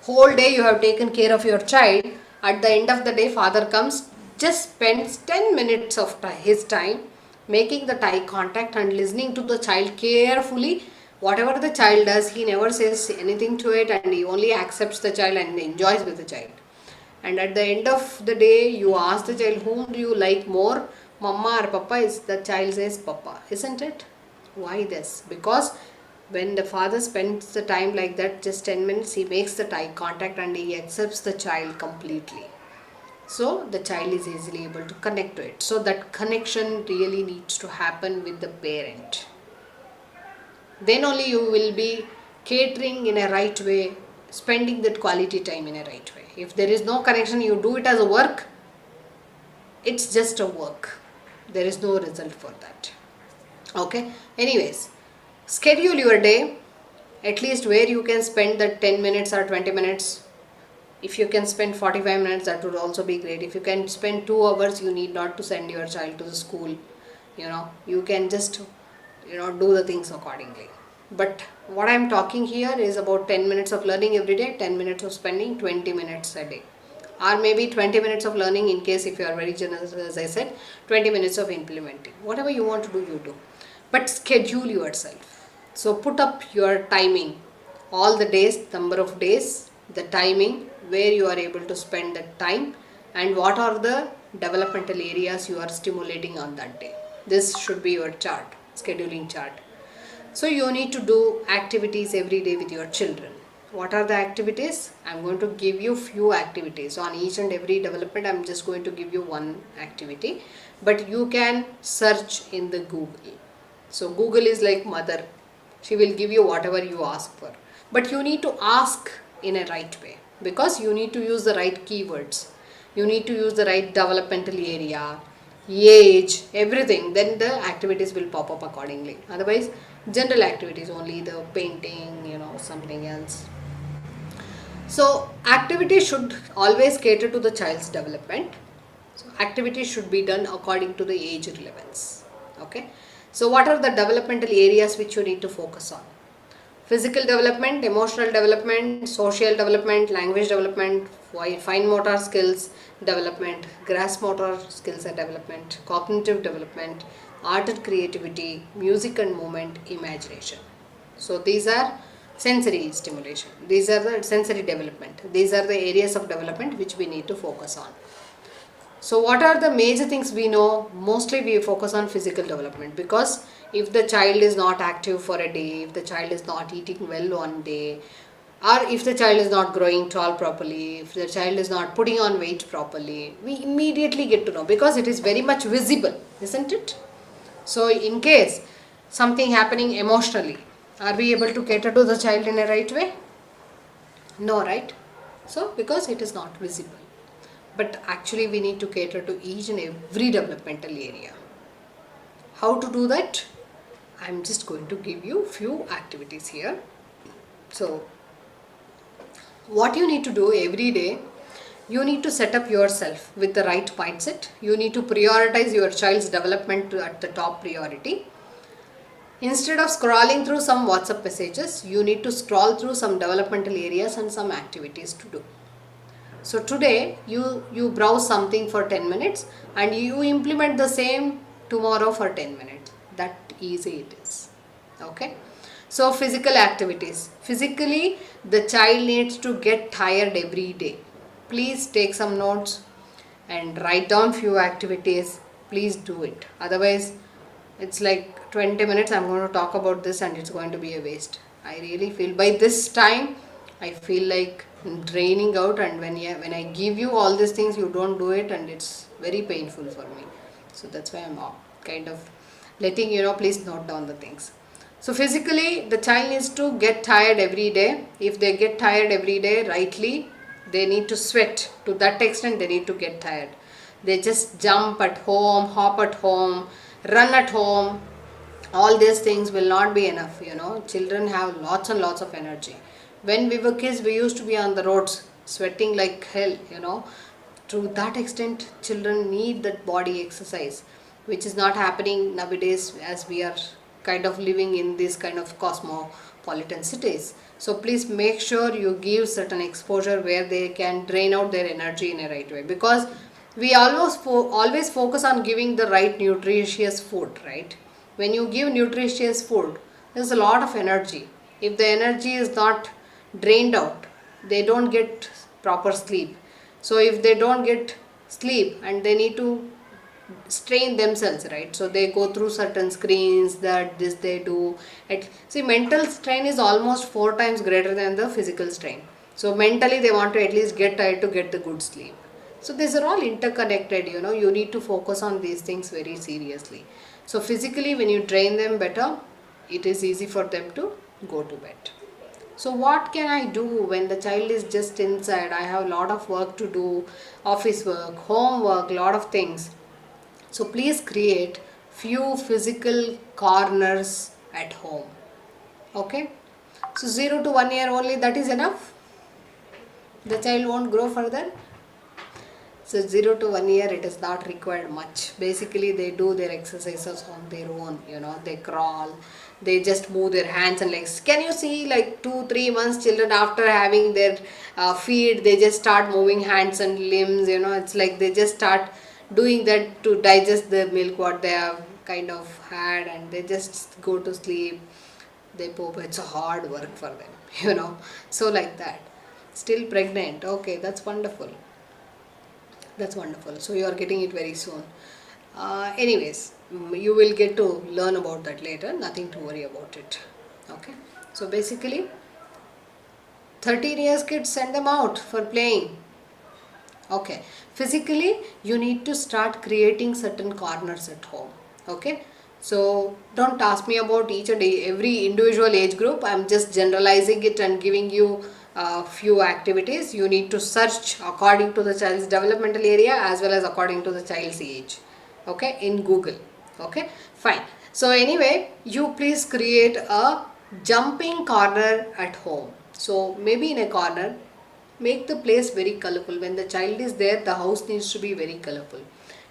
[SPEAKER 1] Whole day you have taken care of your child. At the end of the day, father comes, just spends 10 minutes of his time making the eye contact and listening to the child carefully. Whatever the child does, he never says anything to it, and he only accepts the child and enjoys with the child. And at the end of the day, you ask the child, whom do you like more, mama or papa? Is the child says papa, isn't it? Why this? Because when the father spends the time like that, just 10 minutes, he makes the eye contact and he accepts the child completely. So the child is easily able to connect to it. So that connection really needs to happen with the parent. Then only you will be catering in a right way, spending that quality time in a right way. If there is no connection, you do it as a work, it's just a work. There is no result for that. Okay. Anyways, schedule your day, at least where you can spend that 10 minutes or 20 minutes. If you can spend 45 minutes, that would also be great. If you can spend 2 hours, you need not to send your child to the school. You can just, do the things accordingly. But what I'm talking here is about 10 minutes of learning every day, 10 minutes of spending, 20 minutes a day. Or maybe 20 minutes of learning in case if you are very generous, as I said, 20 minutes of implementing. Whatever you want to do, you do. But schedule yourself. So put up your timing. All the days, number of days, the timing, where you are able to spend the time, and what are the developmental areas you are stimulating on that day. This should be your chart, scheduling chart. So you need to do activities every day with your children. What are the activities? I'm going to give you few activities. On each and every development, I'm just going to give you one activity. But you can search in the Google. So Google is like mother. She will give you whatever you ask for. But you need to ask in a right way, because you need to use the right keywords. You need to use the right developmental area, age, everything. Then the activities will pop up accordingly. Otherwise, general activities only, the painting, something else. So activities should always cater to the child's development. So activities should be done according to the age relevance. Okay. So what are the developmental areas which you need to focus on? Physical development, emotional development, social development, language development, fine motor skills development, gross motor skills and development, cognitive development, art and creativity, music and movement, imagination. So these are sensory stimulation. These are the sensory development. These are the areas of development which we need to focus on. So what are the major things we know? Mostly we focus on physical development, because if the child is not active for a day, if the child is not eating well one day, or if the child is not growing tall properly, if the child is not putting on weight properly, we immediately get to know, because it is very much visible, isn't it? So in case something happening emotionally, are we able to cater to the child in a right way? No, right? So because it is not visible. But actually we need to cater to each and every developmental area. How to do that? I'm just going to give you few activities here. So what you need to do every day, you need to set up yourself with the right mindset. You need to prioritize your child's development at the top priority. Instead of scrolling through some WhatsApp messages, you need to scroll through some developmental areas and some activities to do. So today you browse something for 10 minutes and you implement the same tomorrow for 10 minutes. That easy it is. Okay. So physical activities. Physically, the child needs to get tired every day. Please take some notes and write down few activities. Please do it. Otherwise, it's like 20 minutes I'm going to talk about this and it's going to be a waste. I really feel by this time I feel like draining out, and when I give you all these things, you don't do it, and it's very painful for me. So that's why I'm kind of letting you know, please note down the things. So physically, the child needs to get tired every day. If they get tired every day rightly, they need to sweat. To that extent, they need to get tired. They just jump at home, hop at home, run at home. All these things will not be enough, Children have lots and lots of energy. When we were kids, we used to be on the roads sweating like hell, To that extent, children need that body exercise, which is not happening nowadays as we are kind of living in these kind of cosmopolitan cities. So please make sure you give certain exposure where they can drain out their energy in a right way, because we always focus on giving the right nutritious food, right? When you give nutritious food, there's a lot of energy. If the energy is not drained out, they don't get proper sleep. So if they don't get sleep and they need to strain themselves, right? So they go through certain screens, that this they do. See, mental strain is almost 4 times greater than the physical strain. So mentally they want to at least get tired to get the good sleep. So these are all interconnected, you need to focus on these things very seriously. So physically, when you train them better, it is easy for them to go to bed. So what can I do when the child is just inside? I have a lot of work to do, office work, homework, lot of things. So please create few physical corners at home. Okay? So 0 to 1 year only, that is enough? The child won't grow further? So 0 to 1 year, it is not required much. Basically, they do their exercises on their own, they crawl, they just move their hands and legs. Can you see like 2-3 months children after having their feed, they just start moving hands and limbs, it's like they just start doing that to digest the milk what they have kind of had, and they just go to sleep. They poop. It's a hard work for them, so like that. Still pregnant. Okay, that's wonderful. That's wonderful. So you are getting it very soon. Anyways, you will get to learn about that later. Nothing to worry about it. Okay. So basically, 13 years kids, send them out for playing. Okay. Physically, you need to start creating certain corners at home. Okay. So don't ask me about each and every individual age group. I'm just generalizing it and giving you few activities. You need to search according to the child's developmental area as well as according to the child's age, okay, in Google. Okay, fine. So anyway, you please create a jumping corner at home. So maybe in a corner, make the place very colorful. When the child is there, the house needs to be very colorful.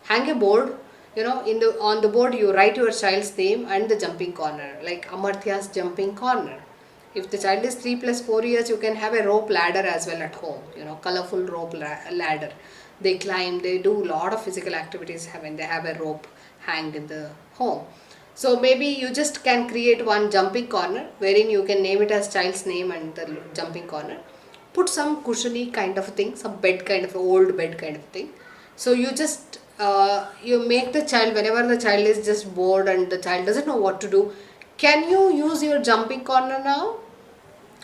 [SPEAKER 1] Hang a board, on the board you write your child's name and the jumping corner, like Amartya's jumping corner. If the child is 3 plus 4 years, you can have a rope ladder as well at home, colorful rope ladder. They climb, they do a lot of physical activities when they have a rope hanged in the home. So maybe you just can create one jumping corner wherein you can name it as child's name and the jumping corner. Put some cushiony kind of thing, some bed kind of old bed kind of thing. So you just you make the child, whenever the child is just bored and the child doesn't know what to do, can you use your jumping corner now?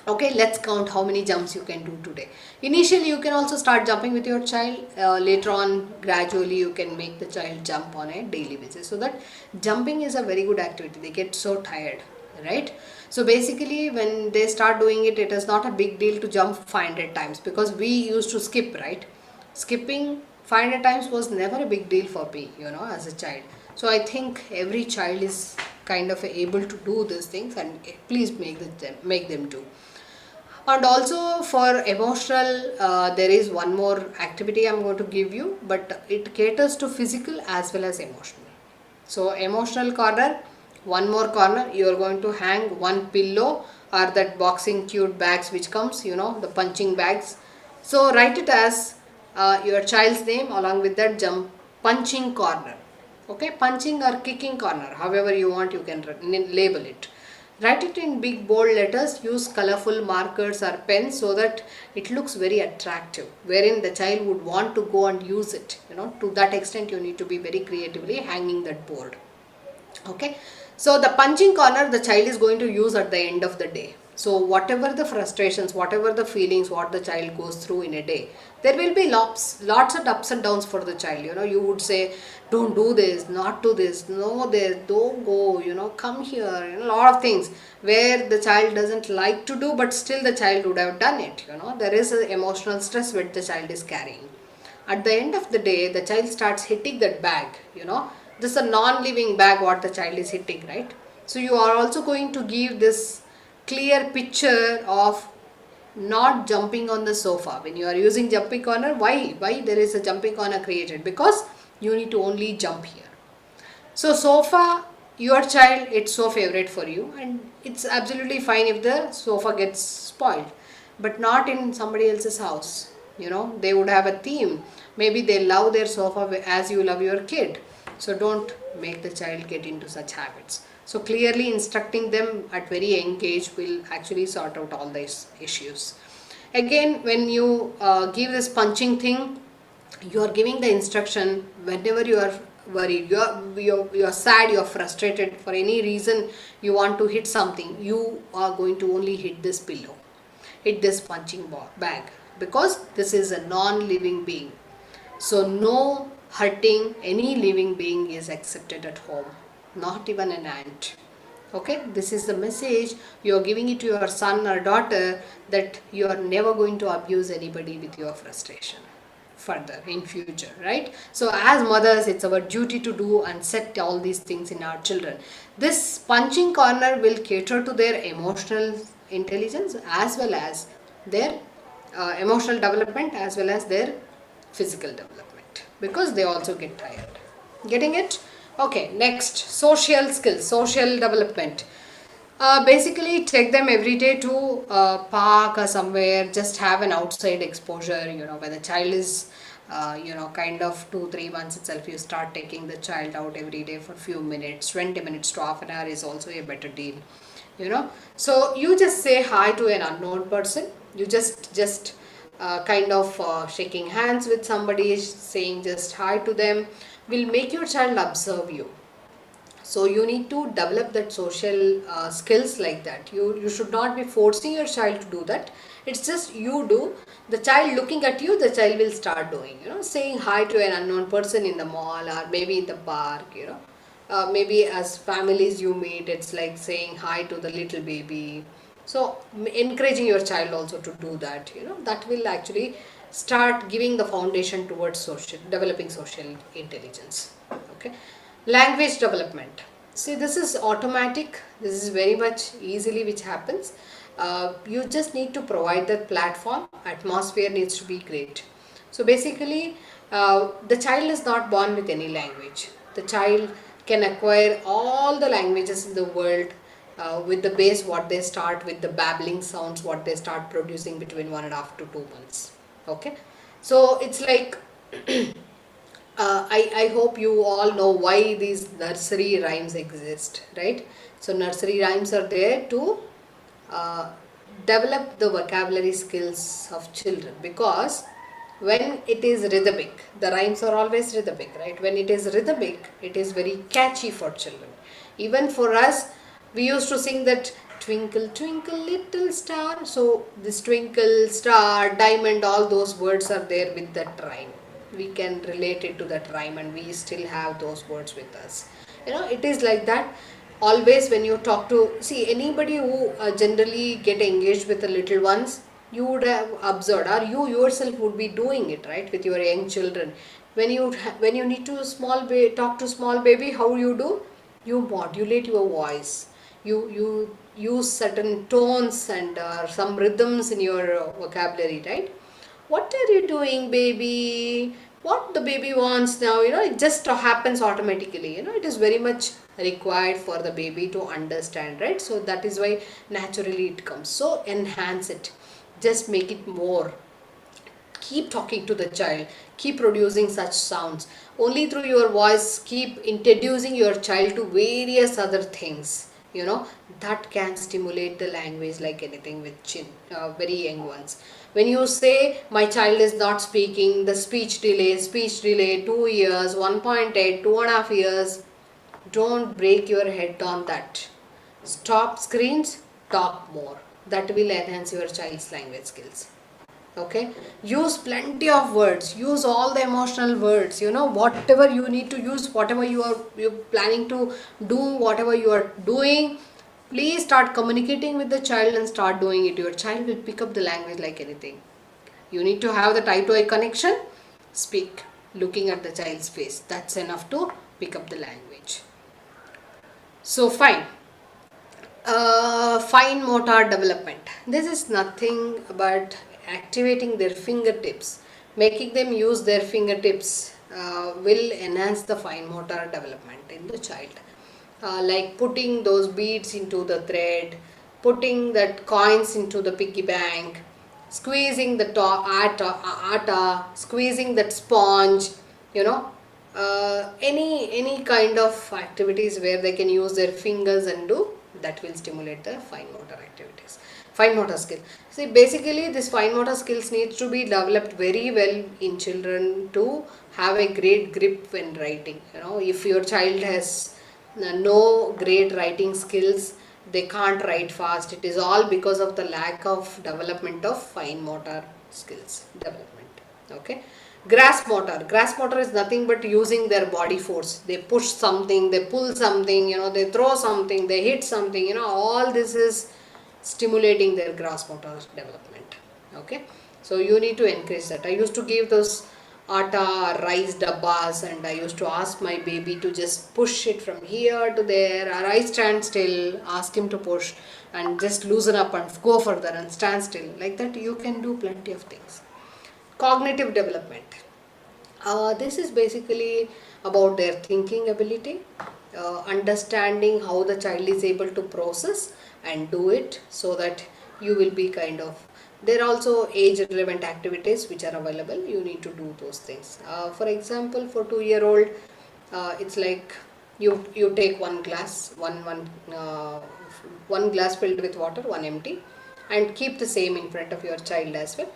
[SPEAKER 1] Okay, let's count how many jumps you can do today. Initially you can also start jumping with your child. Later on, gradually you can make the child jump on a daily basis, so that jumping is a very good activity. They get so tired, right? So basically when they start doing it, it is not a big deal to jump 500 times, because we used to skip, right? Skipping 500 times was never a big deal for me, as a child. So I think every child is kind of able to do these things, and please make them do. And also for emotional, there is one more activity I'm going to give you, but it caters to physical as well as emotional. So emotional corner, one more corner, you are going to hang one pillow or that boxing cute bags which comes, the punching bags. So write it as your child's name along with that punching corner. Okay, punching or kicking corner, however you want, you can label it. Write it in big bold letters, use colorful markers or pens so that it looks very attractive, wherein the child would want to go and use it. To that extent you need to be very creatively hanging that board. Okay, so the punching corner the child is going to use at the end of the day. So whatever the frustrations, whatever the feelings, what the child goes through in a day, there will be lots of ups and downs for the child. You would say, don't do this, not do this, no this, don't go, come here, a lot of things where the child doesn't like to do, but still the child would have done it. There is an emotional stress which the child is carrying. At the end of the day, the child starts hitting that bag. This is a non-living bag what the child is hitting, right? So you are also going to give this clear picture of not jumping on the sofa. When you are using jumping corner, why there is a jumping corner created? Because you need to only jump here. So sofa, your child, it's so favorite for you, and it's absolutely fine if the sofa gets spoiled, but not in somebody else's house. They would have a theme. Maybe they love their sofa as you love your kid. So don't make the child get into such habits. So clearly instructing them at very young age will actually sort out all these issues. Again, when you give this punching thing, you are giving the instruction whenever you are worried, you are sad, you are frustrated for any reason, you want to hit something, you are going to only hit this pillow, hit this punching bag, because this is a non-living being. So no hurting any living being is accepted at home, not even an ant. Okay, this is the message you are giving it to your son or daughter, that you are never going to abuse anybody with your frustration further in future, right? So as mothers, it's our duty to do and set all these things in our children. This punching corner will cater to their emotional intelligence as well as their emotional development as well as their physical development, because they also get tired. Getting it? Okay, next, social skills, social development. Basically take them every day to park or somewhere, just have an outside exposure, when the child is kind of 2-3 months itself, you start taking the child out every day for a few minutes. 20 minutes to half an hour is also a better deal. So you just say hi to an unknown person. You just kind of shaking hands with somebody, saying just hi to them will make your child observe you. So you need to develop that social skills like that. You should not be forcing your child to do that. It's just you do. The child looking at you, the child will start doing, saying hi to an unknown person in the mall or maybe in the park, maybe as families you meet, it's like saying hi to the little baby. So encouraging your child also to do that, that will actually start giving the foundation towards developing social intelligence. Okay. Language development. See, this is automatic. This is very much easily which happens. You just need to provide that platform. Atmosphere needs to be great. So basically, the child is not born with any language. The child can acquire all the languages in the world with the base what they start with, the babbling sounds what they start producing between 1.5 to 2 months. Okay, so it's like I hope you all know why these nursery rhymes exist, right? So nursery rhymes are there to uh, develop the vocabulary skills of children, because when it is rhythmic, the rhymes are always rhythmic, right? When it is rhythmic, it is very catchy for children. Even for us, we used to sing that twinkle twinkle little star. So this twinkle, star, diamond, all those words are there with that rhyme. We can relate it to that rhyme and we still have those words with us. It is like that. Always when you talk to, see, anybody who generally get engaged with the little ones, you would have observed, or you yourself would be doing it, right, with your young children. When you need to talk to small baby, how you do? You modulate your voice. You use certain tones and some rhythms in your vocabulary, right? What are you doing, baby? What the baby wants now, it just happens automatically. It is very much required for the baby to understand, right? So that is why naturally it comes. So enhance it, just make it more. Keep talking to the child, keep producing such sounds. Only through your voice, keep introducing your child to various other things, that can stimulate the language like anything with very young ones. When you say my child is not speaking, the speech delay 2 years, 1.8, 2.5 years, don't break your head on that. Stop screens, talk more. That will enhance your child's language skills. Okay, use plenty of words, use all the emotional words, whatever you need to use, whatever you're planning to do, whatever you are doing, please start communicating with the child and start doing it. Your child will pick up the language like anything. You need to have the eye to eye connection. Speak looking at the child's face, that's enough to pick up the language. So fine. Fine motor development. This is nothing but activating their fingertips. Making them use their fingertips will enhance the fine motor development in the child. Like putting those beads into the thread, putting that coins into the piggy bank, squeezing the atta, squeezing that sponge, any kind of activities where they can use their fingers and do, that will stimulate the fine motor activities, fine motor skill. See, basically this fine motor skills needs to be developed very well in children to have a great grip when writing. If your child has no great writing skills, they can't write fast. It is all because of the lack of development of fine motor skills development. Okay. Grasp motor is nothing but using their body force. They push something, they pull something, they throw something, they hit something, all this is stimulating their grasp motor development. Okay, so you need to encourage that. I used to give those atta rice dabbas and I used to ask my baby to just push it from here to there, or I stand still, ask him to push and just loosen up and go further and stand still. Like that you can do plenty of things. Cognitive development. This is basically about their thinking ability, understanding how the child is able to process and do it, so that you will be kind of, there are also age relevant activities which are available. You need to do those things. For example, for 2-year-old, it's like you take one glass, one glass filled with water, one empty, and keep the same in front of your child as well.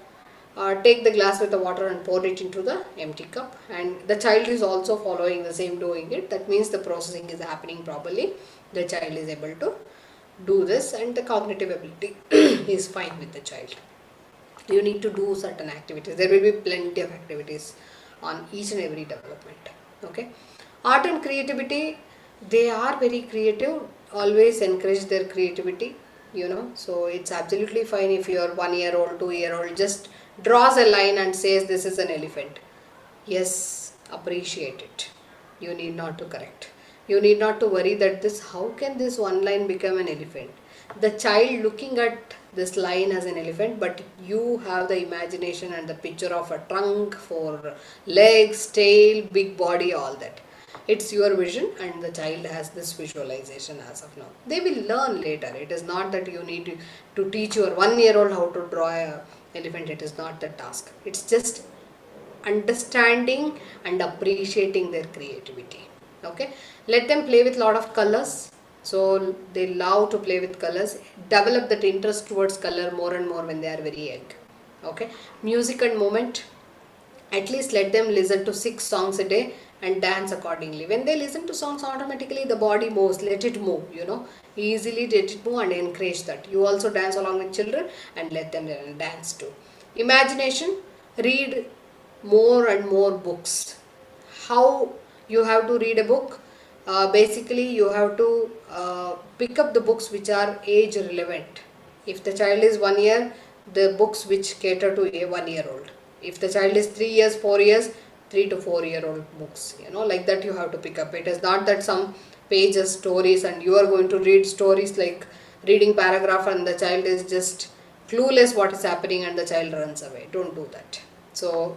[SPEAKER 1] Take the glass with the water and pour it into the empty cup, and the child is also following the same, doing it. That means the processing is happening properly. The child is able to do this and the cognitive ability is fine with the child. You need to do certain activities. There will be plenty of activities on each and every development. Okay. Art and creativity, they are very creative. Always encourage their creativity. So it's absolutely fine if your 1-year-old, 2-year-old just draws a line and says this is an elephant. Yes, appreciate it. You need not to correct. You need not to worry that how can this one line become an elephant? The child looking at this line as an elephant, but you have the imagination and the picture of a trunk, 4 legs, tail, big body, all that. It's your vision and the child has this visualization as of now. They will learn later. It is not that you need to teach your 1 year old how to draw a elephant. It is not the task. It's just understanding and appreciating their creativity. Okay, let them play with lot of colors. So they love to play with colors. Develop that interest towards color more and more when they are very young. Okay, music and movement. At least let them listen to 6 songs a day and dance accordingly. When they listen to songs, automatically the body moves. Let it move, easily let it move and encourage that. You also dance along with children and let them dance too. Imagination. Read more and more books. How you have to read a book? Basically you have to pick up the books which are age relevant. If the child is 1 year, the books which cater to a 1 year old. If the child is 3 years, 4 years, 3 to 4 year old books, like that you have to pick up. It is not that some pages stories and you are going to read stories like reading paragraph and the child is just clueless what is happening and the child runs away. Don't do that. So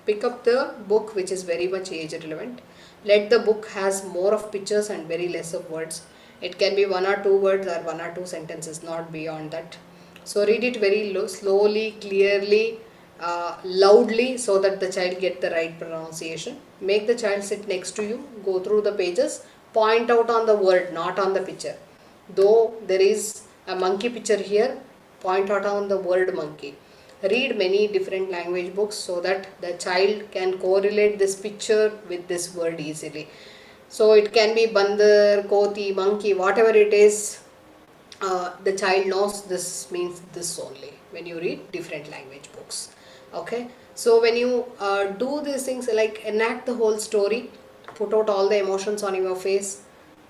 [SPEAKER 1] pick up the book which is very much age relevant. Let the book has more of pictures and very less of words. It can be 1 or 2 words or 1 or 2 sentences, not beyond that. So read it very slowly, clearly, loudly, so that the child get the right pronunciation. Make the child sit next to you, go through the pages, point out on the word, not on the picture. Though there is a monkey picture here, point out on the word monkey. Read many different language books so that the child can correlate this picture with this word easily. So it can be bandar, koti, monkey, whatever it is, the child knows this means this only when you read different language books. Okay, so when you do these things like enact the whole story, put out all the emotions on your face,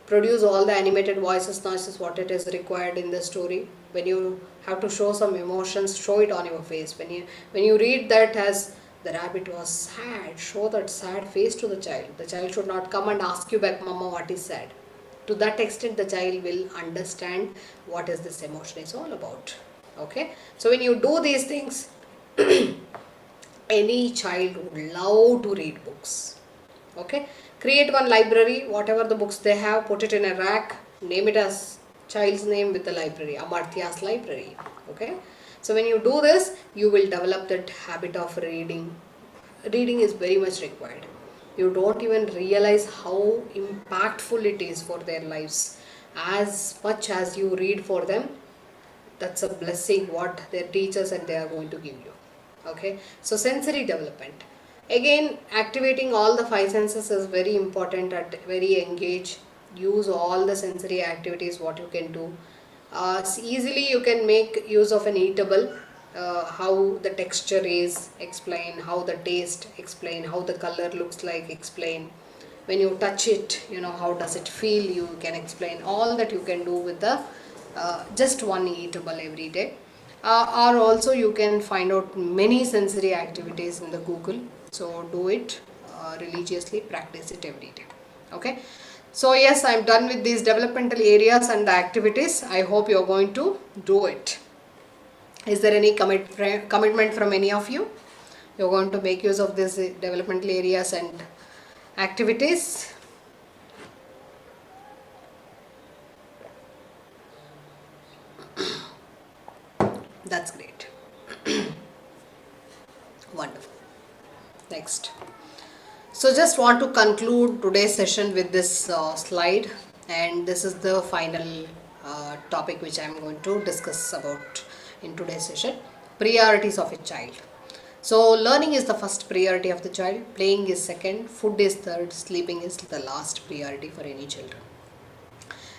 [SPEAKER 1] produce all the animated voices, noises, what it is required in the story. When you have to show some emotions, show it on your face. When you read that as the rabbit was sad, show that sad face to the child. The child should not come and ask you back, Mama, what is sad? To that extent the child will understand what is this emotion is all about. Okay, so when you do these things, any child would love to read books. Okay, create one library, whatever the books they have, put it in a rack, name it as child's name with the library, Amartya's library. Okay, so when you do this, you will develop that habit of reading. Reading is very much required. You don't even realize how impactful it is for their lives. As much as you read for them, that's a blessing what their teachers and they are going to give you. Okay, so sensory development. Again, activating all the 5 senses is very important at very young age. Use all the sensory activities what you can do. Easily you can make use of an eatable. How the texture is, explain. How the taste, explain. How the color looks like, explain. When you touch it, how does it feel, you can explain. All that you can do with the just one eatable every day. Or also you can find out many sensory activities in the Google. So do it religiously, practice it every day. Okay. So yes, I'm done with these developmental areas and the activities. I hope you're going to do it. Is there any commitment from any of you? You're going to make use of these developmental areas and activities? That's great. Wonderful. Next. So just want to conclude today's session with this slide, and this is the final topic which I am going to discuss about in today's session. Priorities of a child. So learning is the first priority of the child, playing is second, food is third, sleeping is the last priority for any children.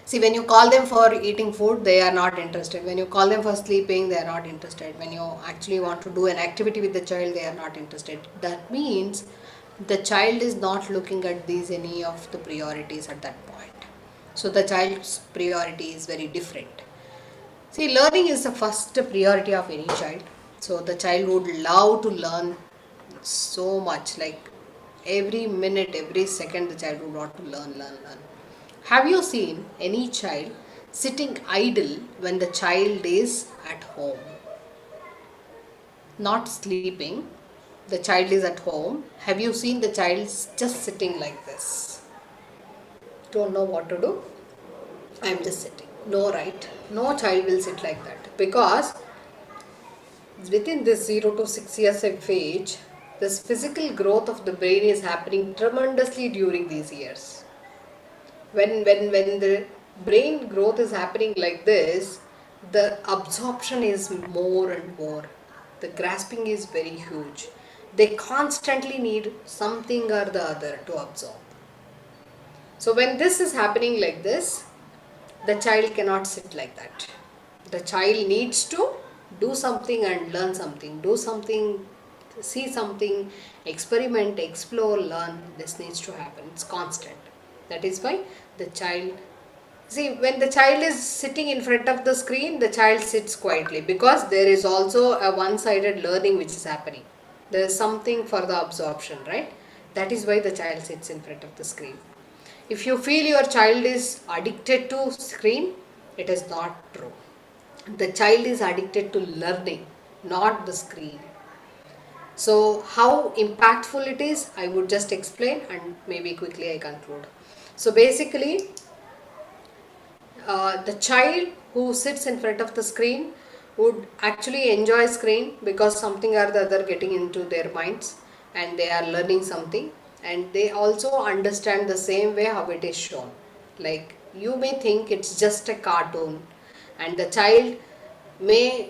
[SPEAKER 1] See, when you call them for eating food, they are not interested. When you call them for sleeping, they are not interested. When you actually want to do an activity with the child, they are not interested. That means the child is not looking at these any of the priorities at that point. So the child's priority is very different. See, learning is the first priority of any child. So the child would love to learn so much, like every minute, every second, the child would want to learn. Have you seen any child sitting idle when the child is at home? Not sleeping, the child is at home. Have you seen the child just sitting like this? don't know what to do, I'm just sitting. No, right? No child will sit like that, because within this 0 to 6 years of age, this physical growth of the brain is happening tremendously during these years. When the brain growth is happening like this, the absorption is more and more. The grasping is very huge. They constantly need something or the other to absorb. So when this is happening like this, the child cannot sit like that. The child needs to do something and learn something, do something, see something, experiment, explore, learn. This needs to happen. It's constant. That is why the child, see, when the child is sitting in front of the screen, the child sits quietly, because there is also a one-sided learning which is happening. There is something for the absorption, right? That is why the child sits in front of the screen. If you feel your child is addicted to screen, it is not true. The child is addicted to learning, not the screen. So how impactful it is, I would just explain and maybe quickly I conclude. So basically, the child who sits in front of the screen would actually enjoy screen, because something or the other getting into their minds and they are learning something, and they also understand the same way how it is shown. Like, you may think it's just a cartoon, and the child may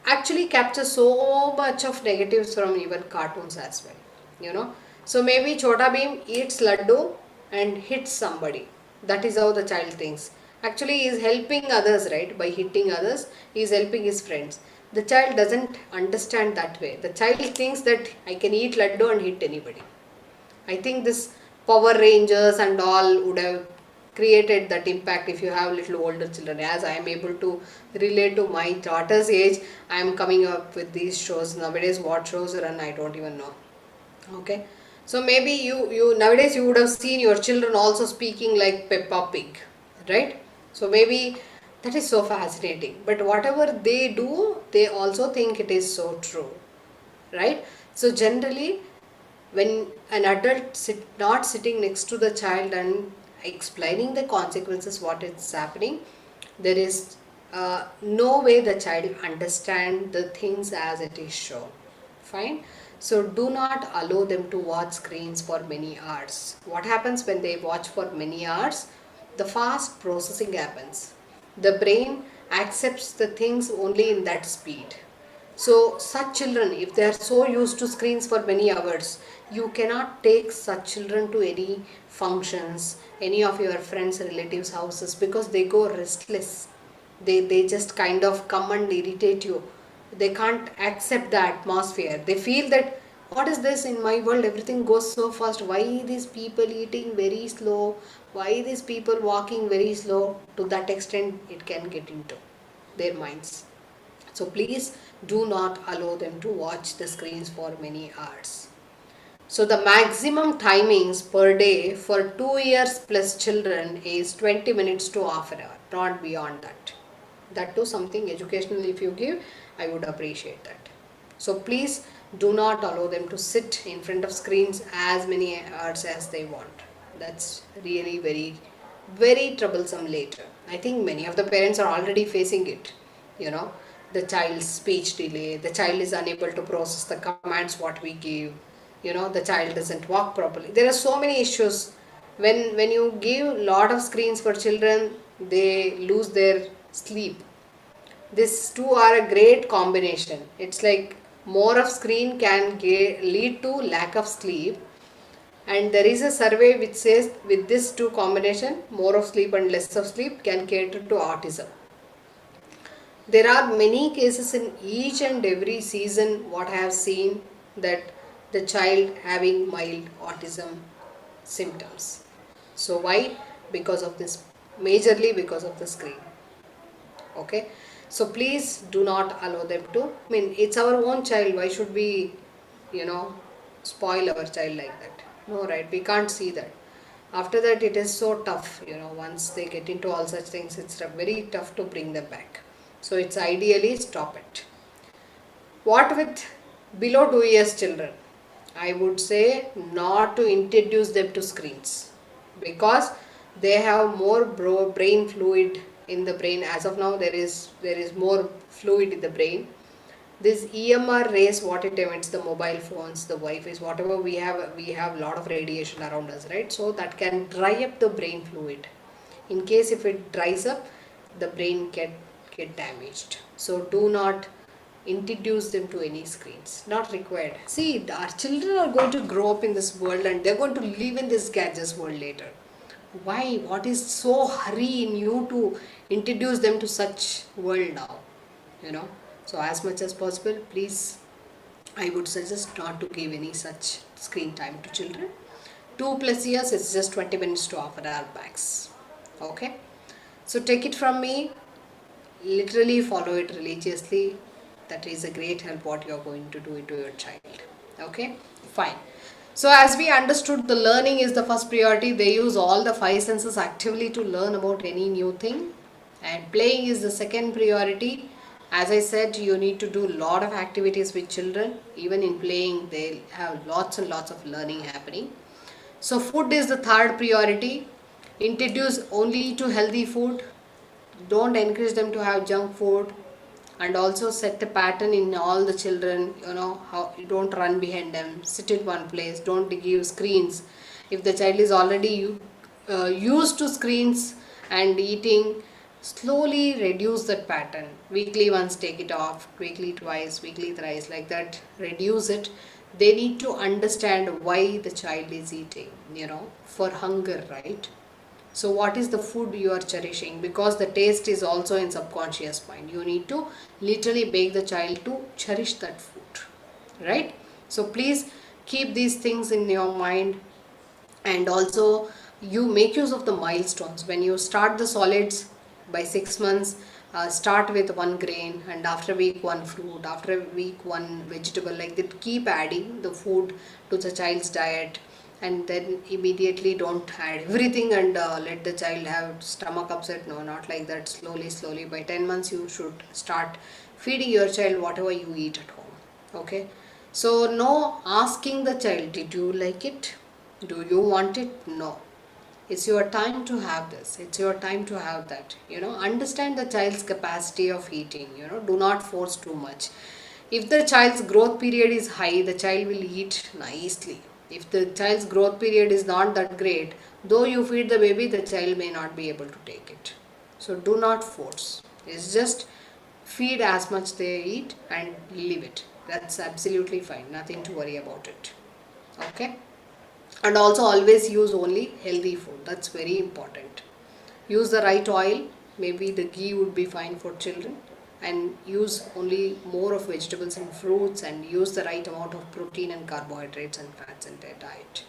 [SPEAKER 1] actually capture so much of negatives from even cartoons as well, you know. So maybe Chota Bheem eats laddu and hits somebody. That is how the child thinks. Actually he is helping others, right? By hitting others he is helping his friends. The child doesn't understand that way. The child thinks that I can eat laddu and hit anybody. I think this Power Rangers and all would have created that impact if you have little older children. As I am able to relate to my daughter's age, I am coming up with these shows. Nowadays what shows run, I don't even know. Okay. So maybe you nowadays you would have seen your children also speaking like Peppa Pig, right? So maybe that is so fascinating. But whatever they do, they also think it is so true, right? So generally, when an adult not sitting next to the child and explaining the consequences what is happening, there is no way the child understand the things as it is shown. Fine. So do not allow them to watch screens for many hours. What happens when they watch for many hours? The fast processing happens. The brain accepts the things only in that speed. So such children, if they are so used to screens for many hours, you cannot take such children to any functions, any of your friends, relatives' houses, because they go restless. They just kind of come and irritate you. They can't accept the atmosphere. They feel that, what is this in my world? Everything goes so fast. Why these people eating very slow? Why these people walking very slow? To that extent, it can get into their minds. So please do not allow them to watch the screens for many hours. So the maximum timings per day for 2 years plus children is 20 minutes to half an hour, not beyond that. That too something educational if you give, I would appreciate that. So please do not allow them to sit in front of screens as many hours as they want. That's really very, very troublesome later. I think many of the parents are already facing it, you know. The child's speech delay, the child is unable to process the commands what we give, you know, the child doesn't walk properly. There are so many issues. When you give lot of screens for children, they lose their sleep. These two are a great combination. It's like more of screen can lead to lack of sleep, and there is a survey which says with this two combination, more of sleep and less of sleep, can cater to autism. There are many cases in each and every season what I have seen, that the child having mild autism symptoms. So why? Because of this, majorly because of the screen. Okay. So please do not allow them to, I mean, it's our own child. Why should we, you know, spoil our child like that? No, right? We can't see that. After that, it is so tough, you know, once they get into all such things, it's very tough to bring them back. So it's ideally stop it. What with below 2 years children? I would say not to introduce them to screens, because they have more brain fluid in the brain. As of now, there is more fluid in the brain. This EMR rays, what it emits, the mobile phones, the Wi-Fi, whatever we have a lot of radiation around us, right? So that can dry up the brain fluid. In case if it dries up, the brain get damaged. So do not introduce them to any screens. Not required. See, our children are going to grow up in this world and they're going to live in this gadgets world later. Why? What is so hurry in you to introduce them to such world now? You know. So as much as possible, please, I would suggest not to give any such screen time to children. 2+ years, it's just 20 minutes to half an hour max. Okay. So take it from me, literally follow it religiously. That is a great help what you are going to do it to your child. Okay, fine. So as we understood, the learning is the first priority. They use all the five senses actively to learn about any new thing, and playing is the second priority. As I said, you need to do a lot of activities with children. Even in playing, they have lots and lots of learning happening. So food is the third priority. Introduce only to healthy food. Don't encourage them to have junk food. And also set a pattern in all the children, how you don't run behind them, sit in one place, don't give screens. If the child is already used to screens and eating, slowly reduce that pattern. Weekly once take it off, weekly twice, weekly thrice, like that, reduce it. They need to understand why the child is eating, for hunger, right? So what is the food you are cherishing? Because the taste is also in subconscious mind. You need to literally beg the child to cherish that food, right? So please keep these things in your mind. And also you make use of the milestones. When you start the solids by 6 months, start with one grain, and after week one fruit, after week one vegetable, like that. Keep adding the food to the child's diet, and then immediately don't add everything and let the child have stomach upset. No, not like that. Slowly by 10 months you should start feeding your child whatever you eat at home. Okay, so no asking the child, did you like it, do you want it? No, it's your time to have this, it's your time to have that. Understand the child's capacity of eating. Do not force too much. If the child's growth period is high, the child will eat nicely. If the child's growth period is not that great, though you feed the baby, the child may not be able to take it. So do not force. It's just feed as much they eat and leave it. That's absolutely fine. Nothing to worry about it. Okay? And also always use only healthy food. That's very important. Use the right oil. Maybe the ghee would be fine for children. And use only more of vegetables and fruits, and use the right amount of protein and carbohydrates and fats in their diet.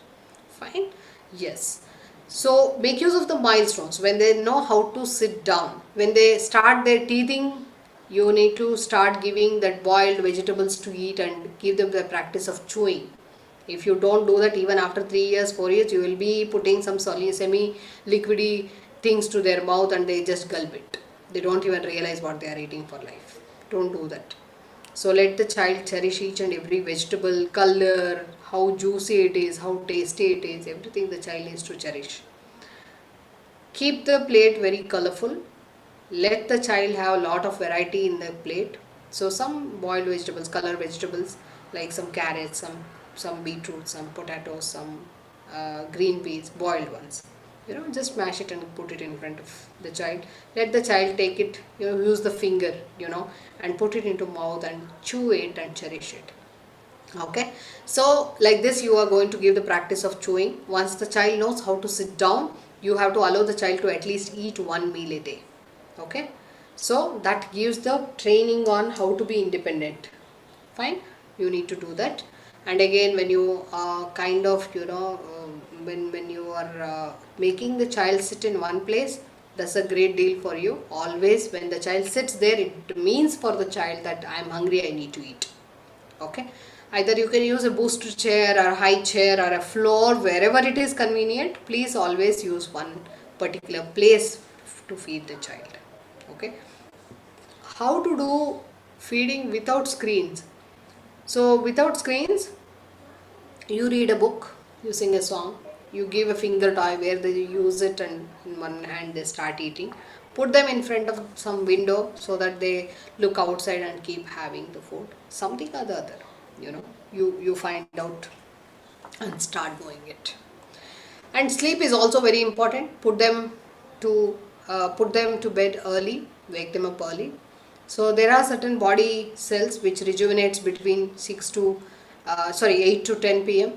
[SPEAKER 1] Fine? Yes. So make use of the milestones. When they know how to sit down, when they start their teething, you need to start giving that boiled vegetables to eat and give them the practice of chewing. If you don't do that, even after 3 years, 4 years, you will be putting some semi-liquidy things to their mouth and they just gulp it. They don't even realize what they are eating for life. Don't do that. So let the child cherish each and every vegetable, color, how juicy it is, how tasty it is, everything the child needs to cherish. Keep the plate very colorful. Let the child have a lot of variety in the plate. So some boiled vegetables, color vegetables, like some carrots, some beetroot, some potatoes, some green peas, boiled ones. Just mash it and put it in front of the child. Let the child take it, use the finger, and put it into mouth and chew it and cherish it. Okay, so like this you are going to give the practice of chewing. Once the child knows how to sit down, you have to allow the child to at least eat one meal a day. Okay, so that gives the training on how to be independent. Fine, you need to do that. And again, when you when you are making the child sit in one place, that's a great deal for you. Always when the child sits there, it means for the child that I am hungry, I need to eat. Okay, either you can use a booster chair or high chair or a floor, wherever it is convenient. Please always use one particular place to feed the child. Okay, how to do feeding without screens? So without screens, you read a book, you sing a song, You give a finger toy where they use it and in one hand they start eating. Put them in front of some window so that they look outside and keep having the food. Something or the other, you find out and start doing it. And sleep is also very important. Put them to bed early, wake them up early. So there are certain body cells which rejuvenates between 8 to 10 p.m.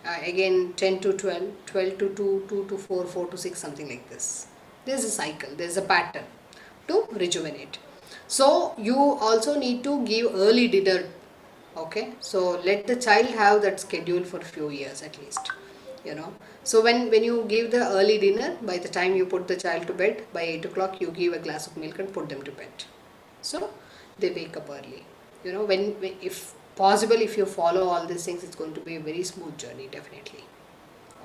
[SPEAKER 1] Again 10 to 12, 12 to 2, 2 to 4, 4 to 6, something like this. There's a cycle, there's a pattern to rejuvenate. So you also need to give early dinner. Okay, so let the child have that schedule for a few years at least. So when you give the early dinner, by the time you put the child to bed by 8 o'clock, you give a glass of milk and put them to bed, so they wake up early. When if possible, if you follow all these things, it's going to be a very smooth journey, definitely.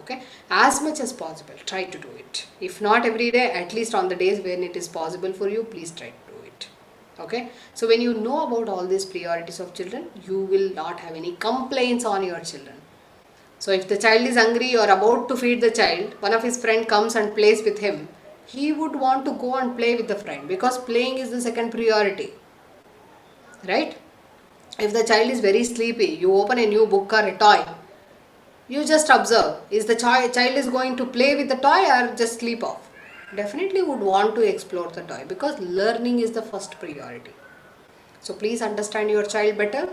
[SPEAKER 1] Okay, as much as possible try to do it. If not every day, at least on the days when it is possible for you, please try to do it. Okay, so when you know about all these priorities of children, you will not have any complaints on your children. So if the child is hungry or about to feed the child, one of his friend comes and plays with him, he would want to go and play with the friend, because playing is the second priority, right? If the child is very sleepy, you open a new book or a toy, you just observe, is the child is going to play with the toy or just sleep off? Definitely would want to explore the toy, because learning is the first priority. So please understand your child better.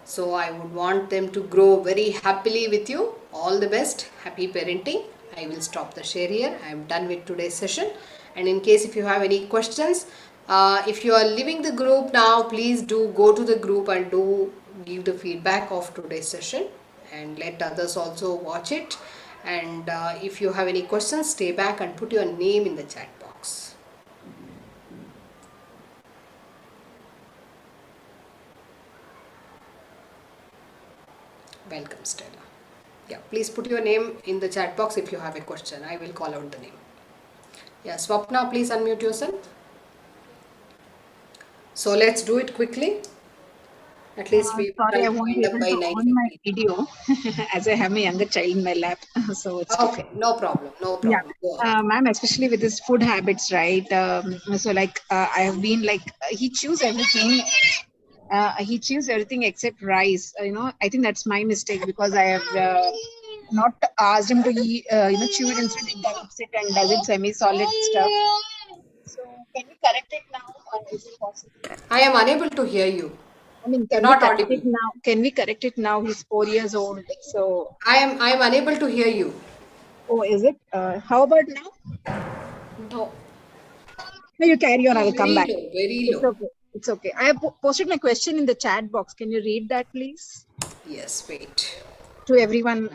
[SPEAKER 1] So I would want them to grow very happily with you. All the best. Happy parenting. I will stop the share here. I am done with today's session. And in case if you have any questions, if you are leaving the group now, please do go to the group and do give the feedback of today's session and let others also watch it. And if you have any questions, stay back and put your name in the chat box. Welcome, Stella. Yeah, please put your name in the chat box if you have a question. I will call out the name. Yeah, Swapna, please unmute yourself. So let's do it quickly. At least we
[SPEAKER 2] Sorry, I won't be
[SPEAKER 1] wind up
[SPEAKER 2] able
[SPEAKER 1] by
[SPEAKER 2] to on my
[SPEAKER 1] 9:30.
[SPEAKER 2] video as I have my younger child in my lap, so it's
[SPEAKER 1] Okay, no problem, no
[SPEAKER 2] yeah.
[SPEAKER 1] problem. Go ahead.
[SPEAKER 2] Ma'am, especially with his food habits, right? So like I have been like he chews everything. He chews everything except rice. I think that's my mistake, because I have not asked him to eat, chew it, instead he dumps it and does it semi-solid stuff. So can we correct it now? Is it possible?
[SPEAKER 1] I am unable to hear you.
[SPEAKER 2] I mean,
[SPEAKER 1] You're
[SPEAKER 2] can we
[SPEAKER 1] not
[SPEAKER 2] correct
[SPEAKER 1] audible.
[SPEAKER 2] it now? Can we correct it now? He's 4 years old. So,
[SPEAKER 1] I am unable to hear you.
[SPEAKER 2] oh, is it? How about now?
[SPEAKER 1] No,
[SPEAKER 2] No, you carry on. I will come
[SPEAKER 1] very
[SPEAKER 2] back.
[SPEAKER 1] low, very
[SPEAKER 2] It's
[SPEAKER 1] low.
[SPEAKER 2] okay. It's okay. I have posted my question in the chat box. Can you read that, please?
[SPEAKER 1] Yes, wait.
[SPEAKER 2] To everyone.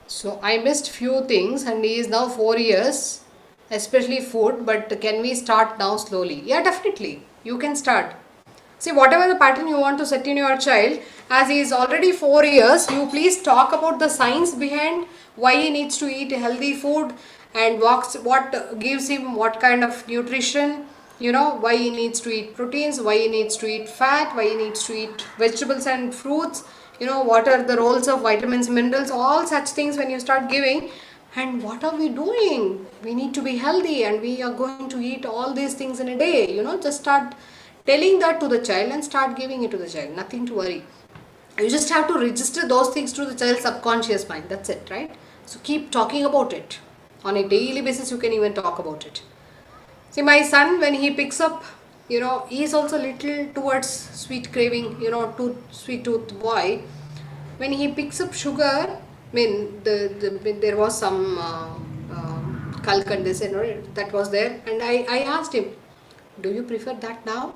[SPEAKER 1] So I missed few things, and he is now 4 years, especially food. But can we start now slowly? Yeah, definitely. You can start. See, whatever the pattern you want to set in your child, as he is already 4 years, you please talk about the science behind why he needs to eat healthy food and what gives him what kind of nutrition, why he needs to eat proteins, why he needs to eat fat, why he needs to eat vegetables and fruits, what are the roles of vitamins, minerals, all such things when you start giving. And what are we doing? We need to be healthy and we are going to eat all these things in a day. Just start telling that to the child and start giving it to the child. Nothing to worry. You just have to register those things to the child's subconscious mind. That's it, right? So keep talking about it. On a daily basis, you can even talk about it. See, my son, when he picks up, he is also little towards sweet craving, sweet tooth boy. When he picks up sugar, I mean, there was some kalkand, this, that was there. And I asked him, do you prefer that now?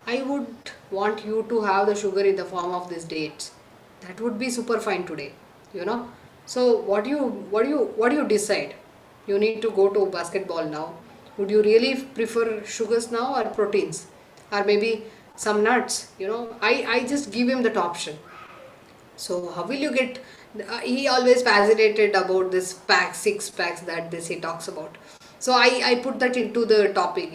[SPEAKER 1] I would want you to have the sugar in the form of these dates. That would be super fine today, So what do you decide? You need to go to basketball now. Would you really prefer sugars now or proteins? Or maybe some nuts, I just give him that option. So how will you get? He always fascinated about this pack, 6 packs that this he talks about. So I put that into the topic.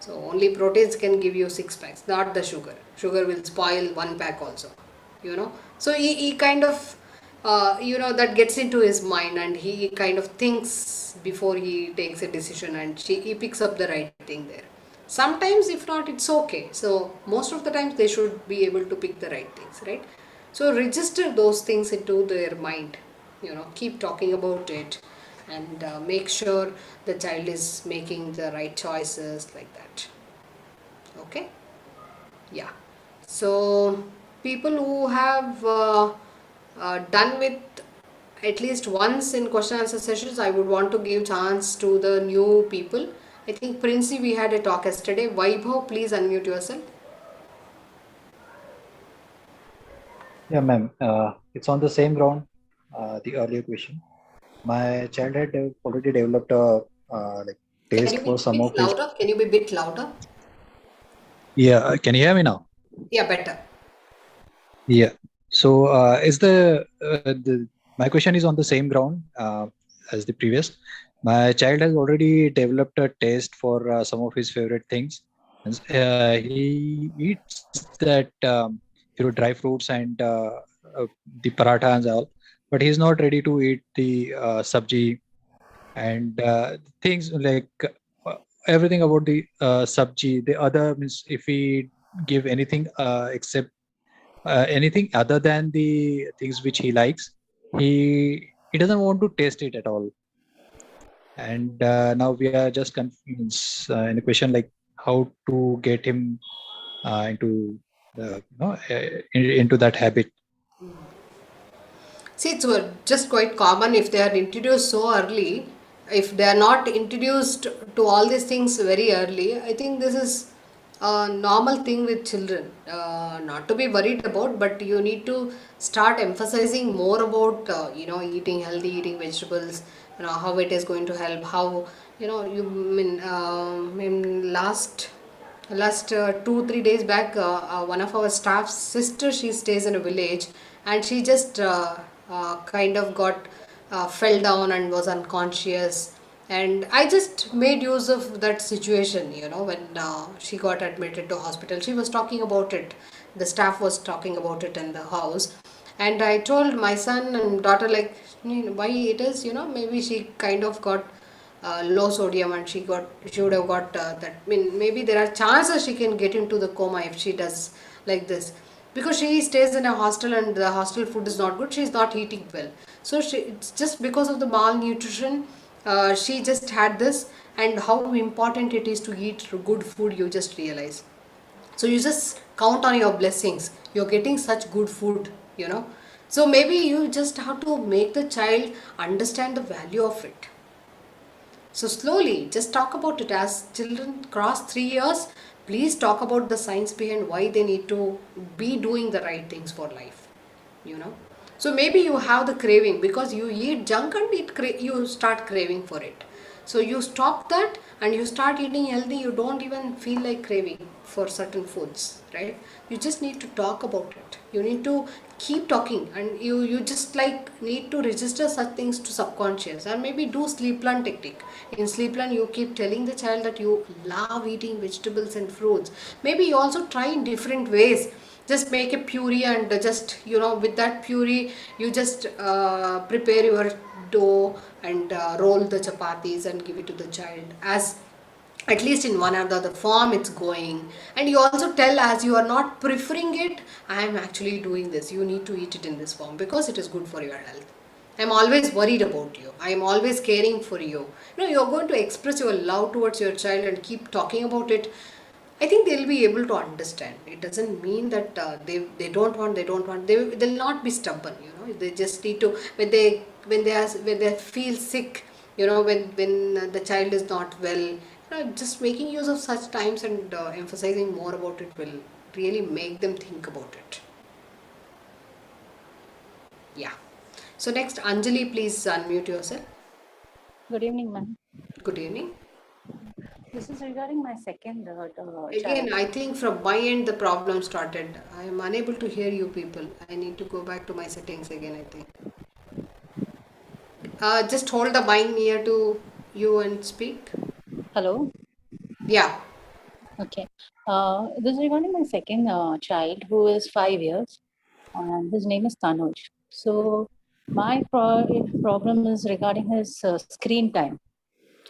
[SPEAKER 1] So only proteins can give you six packs, not the sugar. Sugar will spoil one pack also, you know. So he kind of, that gets into his mind, and he kind of thinks before he takes a decision, and he picks up the right thing there. Sometimes, if not, it's okay. So most of the times they should be able to pick the right things, right? So register those things into their mind, keep talking about it, and make sure the child is making the right choices like that. Okay. Yeah. So people who have done with at least once in question answer sessions, I would want to give chance to the new people. I think Princey, we had a talk yesterday. Vaibhav, please unmute yourself.
[SPEAKER 3] Yeah, ma'am. It's on the same ground, the earlier question. My child had already developed a like
[SPEAKER 1] Can you
[SPEAKER 3] taste
[SPEAKER 1] be
[SPEAKER 3] for
[SPEAKER 1] a
[SPEAKER 3] some
[SPEAKER 1] bit
[SPEAKER 3] of his.
[SPEAKER 1] louder? Can you be a bit louder?
[SPEAKER 3] Yeah, can you hear me now?
[SPEAKER 1] Yeah, better.
[SPEAKER 3] Yeah. So, is the my question is on the same ground as the previous. My child has already developed a taste for some of his favorite things. And, he eats that dry fruits and the paratha and all, but he's not ready to eat the sabji and things like everything about the sabji. The other means if we give anything except anything other than the things which he likes, he doesn't want to taste it at all. And now we are just confused in a question like how to get him into into that habit.
[SPEAKER 1] See, it's just quite common if they are introduced so early. If they are not introduced to all these things very early, I think this is a normal thing with children. Not to be worried about, but you need to start emphasizing more about eating healthy, eating vegetables. How it is going to help. How you in last 2 3 days back, one of our staff's sister, she stays in a village, and she just kind of got fell down and was unconscious, and I just made use of that situation, when she got admitted to hospital. She was talking about it, the staff was talking about it in the house, and I told my son and daughter, like, why it is, maybe she kind of got low sodium, and she would have got that. I mean, maybe there are chances she can get into the coma if she does like this, because she stays in a hostel and the hostel food is not good. She's not eating well, so it's just because of the malnutrition. She just had this, and how important it is to eat good food, you just realize. So you just count on your blessings, you're getting such good food. So maybe you just have to make the child understand the value of it. So slowly, just talk about it. As children cross 3 years, please talk about the science behind why they need to be doing the right things for life. You know. So maybe you have the craving because you eat junk, and you start craving for it. So you stop that and you start eating healthy. You don't even feel like craving for certain foods, right? You just need to talk about it. You need to keep talking, and you just like need to register such things to subconscious, and maybe do sleep plan technique. In sleep plan, you keep telling the child that you love eating vegetables and fruits. Maybe you also try in different ways. Just make a puree, and just with that puree you just prepare your dough, and roll the chapatis and give it to the child, as at least in one or the other form it's going. And you also tell, as you are not preferring it, I am actually doing this, you need to eat it in this form because it is good for your health. I'm always worried about you, I'm always caring for you. You're going to express your love towards your child and keep talking about it. I think they'll be able to understand. It doesn't mean that they don't want, they'll not be stubborn. They just need to, when they feel sick, when the child is not well, just making use of such times, and emphasizing more about it will really make them think about it. Yeah. So next, Anjali, please unmute yourself.
[SPEAKER 4] Good evening, ma'am.
[SPEAKER 1] Good evening.
[SPEAKER 4] This is regarding my second
[SPEAKER 1] Again,
[SPEAKER 4] child.
[SPEAKER 1] I think from my end the problem started. I am unable to hear you people. I need to go back to my settings again, I think. Just hold the mic near to you and speak.
[SPEAKER 4] Hello.
[SPEAKER 1] Yeah.
[SPEAKER 4] Okay. This is regarding my second child who is 5 years, and his name is Tanuj. So my problem is regarding his screen time.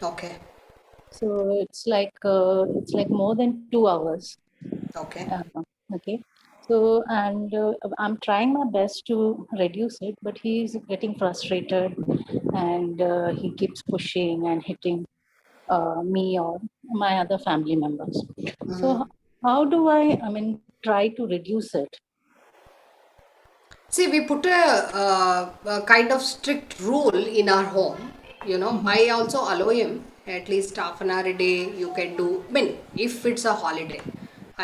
[SPEAKER 1] Okay.
[SPEAKER 4] So it's like more than 2 hours.
[SPEAKER 1] Okay.
[SPEAKER 4] Okay. So and I'm trying my best to reduce it, but he's getting frustrated, and he keeps pushing and hitting me or my other family members. So how do I mean, try to reduce it?
[SPEAKER 1] See, we put a kind of strict rule in our home. You know,
[SPEAKER 4] Mhm.
[SPEAKER 1] I also allow him at least half an hour a day. You can do. I mean, if it's a holiday,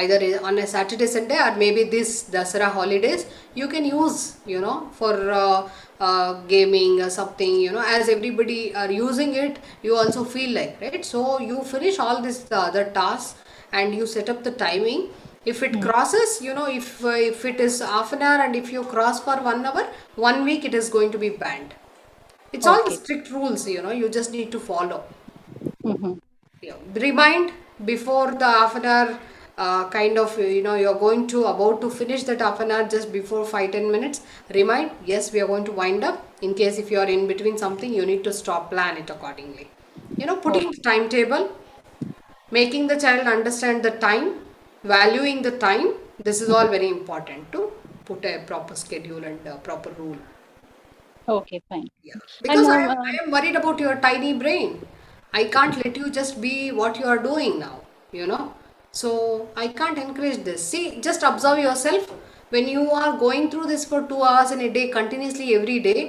[SPEAKER 1] either on a Saturday, Sunday, or maybe this Dasara holidays, you can use. You know, for gaming or something. You know, as everybody are using it, you also feel like, right. So you finish all this other tasks and you set up the timing. If it
[SPEAKER 4] Mm.
[SPEAKER 1] crosses, you know, if it is half an hour and if you cross for 1 hour, 1 week it is going to be banned. It's all the
[SPEAKER 4] Okay.
[SPEAKER 1] strict rules, you know, you just need to follow.
[SPEAKER 4] Mhm.
[SPEAKER 1] Yeah. Remind before the half an hour, kind of, you know, you're going to about to finish that half an hour, just before 5-10 minutes. Remind, yes, we are going to wind up. In case if you are in between something, you need to stop, plan it accordingly. You know, putting
[SPEAKER 4] Okay.
[SPEAKER 1] timetable, making the child understand the time, valuing the time. This is all
[SPEAKER 4] Mhm.
[SPEAKER 1] very important to put a proper schedule and a proper rule.
[SPEAKER 4] Okay, fine.
[SPEAKER 1] Yeah,
[SPEAKER 4] And
[SPEAKER 1] because I am worried about your tiny brain. I can't let you just be what you are doing now, you know. So I can't encourage this. See, just observe yourself. When you are going through this for 2 hours in a day, continuously every day,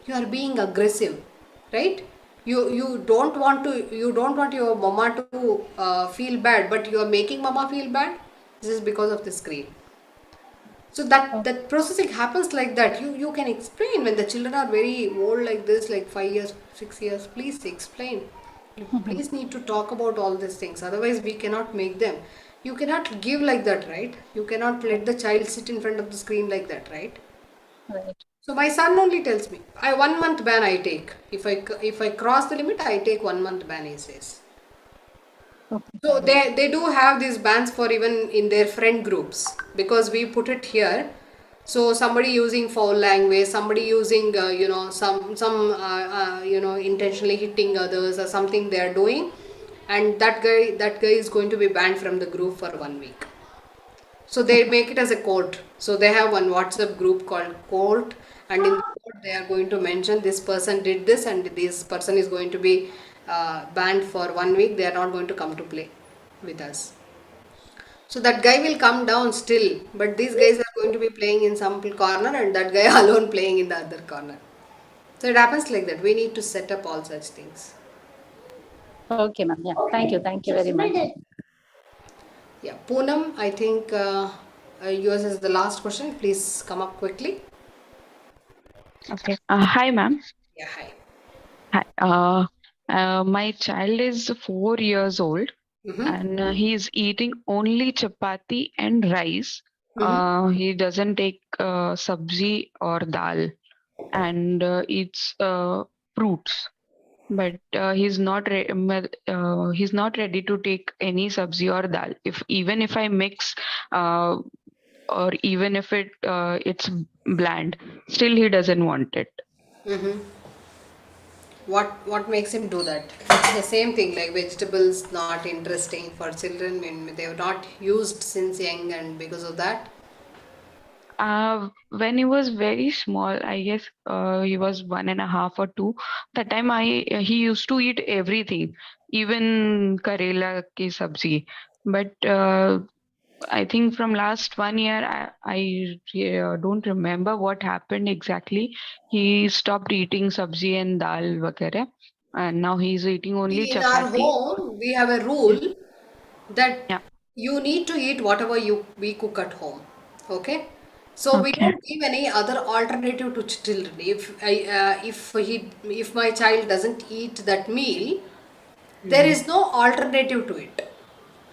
[SPEAKER 1] you are being aggressive, right? You don't want your mama to feel bad, but you are making mama feel bad. This is because of the screen. So that
[SPEAKER 4] oh,
[SPEAKER 1] that processing happens like that. You can explain when the children are very old like this, like 5 years, 6 years. Please explain. You
[SPEAKER 4] mhm.
[SPEAKER 1] please need to talk about all these things. Otherwise, we cannot make them. You cannot give like that, right? You cannot let the child sit in front of the screen like that, right?
[SPEAKER 4] Right.
[SPEAKER 1] So my son only tells me, I 1 month ban I take. If I cross the limit, I take 1 month ban. He says.
[SPEAKER 4] Okay,
[SPEAKER 1] So
[SPEAKER 4] fine.
[SPEAKER 1] they do have these bans for even in their friend groups because we put it here. So somebody using foul language, somebody using some intentionally hitting others or something they are doing, and that guy is going to be banned from the group for 1 week. So they make it as a court. So they have one WhatsApp group called court, and in the court they are going to mention this person did this, and this person is going to be banned for 1 week. They are not going to come to play with us. So that guy will come down still, but these guys are going to be playing in some corner, and that guy alone playing in the other corner. So it happens like that. We need to set up all such things.
[SPEAKER 4] Okay, ma'am. Yeah. Thank you. Thank you very much.
[SPEAKER 1] Yeah, Poonam, I think yours is the last question. Please come up quickly.
[SPEAKER 5] Okay. Hi, ma'am.
[SPEAKER 1] Yeah, hi.
[SPEAKER 5] Hi. My child is 4 years old
[SPEAKER 1] Mm-hmm.
[SPEAKER 5] and he's eating only chapati and rice.
[SPEAKER 1] Mm-hmm.
[SPEAKER 5] He doesn't take sabzi or dal and eats fruits. But he's not ready to take any sabzi or dal. If I mix uh, or even if it's bland, still he doesn't want it.
[SPEAKER 1] Mm-hmm. What makes him do that? It's the same thing like vegetables not interesting for children when they were not used since young, and because of that.
[SPEAKER 5] When he was very small, I guess he was 1.5 or 2. That time he used to eat everything, even Karela ki sabzi. But I think from last 1 year, I don't remember what happened exactly. He stopped eating sabzi and dal vagara, and now he's eating only
[SPEAKER 1] See, in our
[SPEAKER 5] chapati.
[SPEAKER 1] home, we have a
[SPEAKER 5] Yeah,
[SPEAKER 1] rule that
[SPEAKER 5] yeah.
[SPEAKER 1] you need to eat whatever we cook at home. Okay, so we
[SPEAKER 5] Okay.
[SPEAKER 1] don't give any other alternative to children. If my child doesn't eat that meal, there
[SPEAKER 5] Mhm.
[SPEAKER 1] is no alternative to it.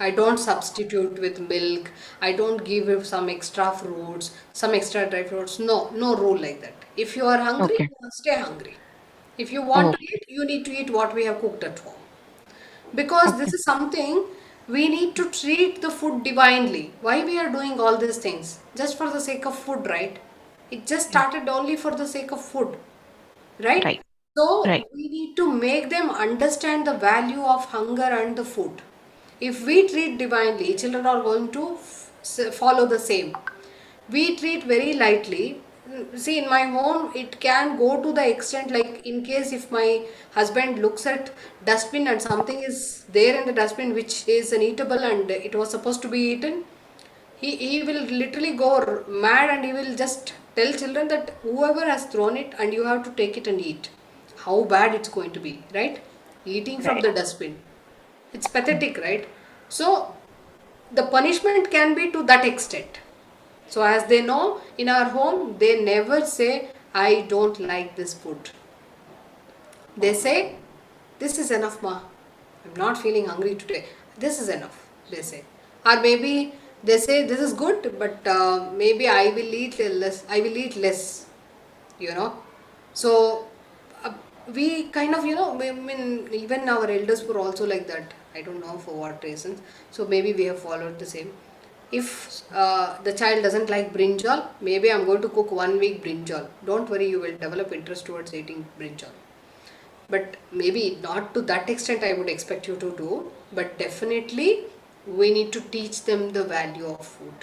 [SPEAKER 1] I don't substitute with milk. I don't give him some extra fruits, some extra dry fruits. No, no rule like that. If you are hungry,
[SPEAKER 5] Okay.
[SPEAKER 1] you must stay hungry. If you want to
[SPEAKER 5] Okay.
[SPEAKER 1] eat, you need to eat what we have cooked at home. Because
[SPEAKER 5] Okay.
[SPEAKER 1] this is something We need to treat the food divinely. Why we are doing all these things? Just for the sake of food, right? It just started only for the sake of food, right?
[SPEAKER 5] Right.
[SPEAKER 1] So
[SPEAKER 5] Right.
[SPEAKER 1] we need to make them understand the value of hunger and the food. If we treat divinely, children are going to follow the same. We treat very lightly. See, in my home, it can go to the extent like in case if my husband looks at dustbin and something is there in the dustbin which is an eatable and it was supposed to be eaten, he will literally go mad and he will just tell children that whoever has thrown it and you have to take it and eat. How bad it's going to be, right? Eating from
[SPEAKER 4] Right.
[SPEAKER 1] the dustbin. It's pathetic, right? So the punishment can be to that extent. So as they know in our home, they never say, I don't like this food. They say, this is enough, ma. I'm not feeling hungry today. This is enough, they say. Or maybe they say, this is good, but maybe I will eat less. I will eat less, you know. So uh, we kind of, I mean, even our elders were also like that. I don't know for what reasons. So maybe we have followed the same. If the child doesn't like brinjal, maybe I'm going to cook 1 week brinjal. Don't worry, you will develop interest towards eating brinjal. But maybe not to that extent I would expect you to do, but definitely we need to teach them the value of food.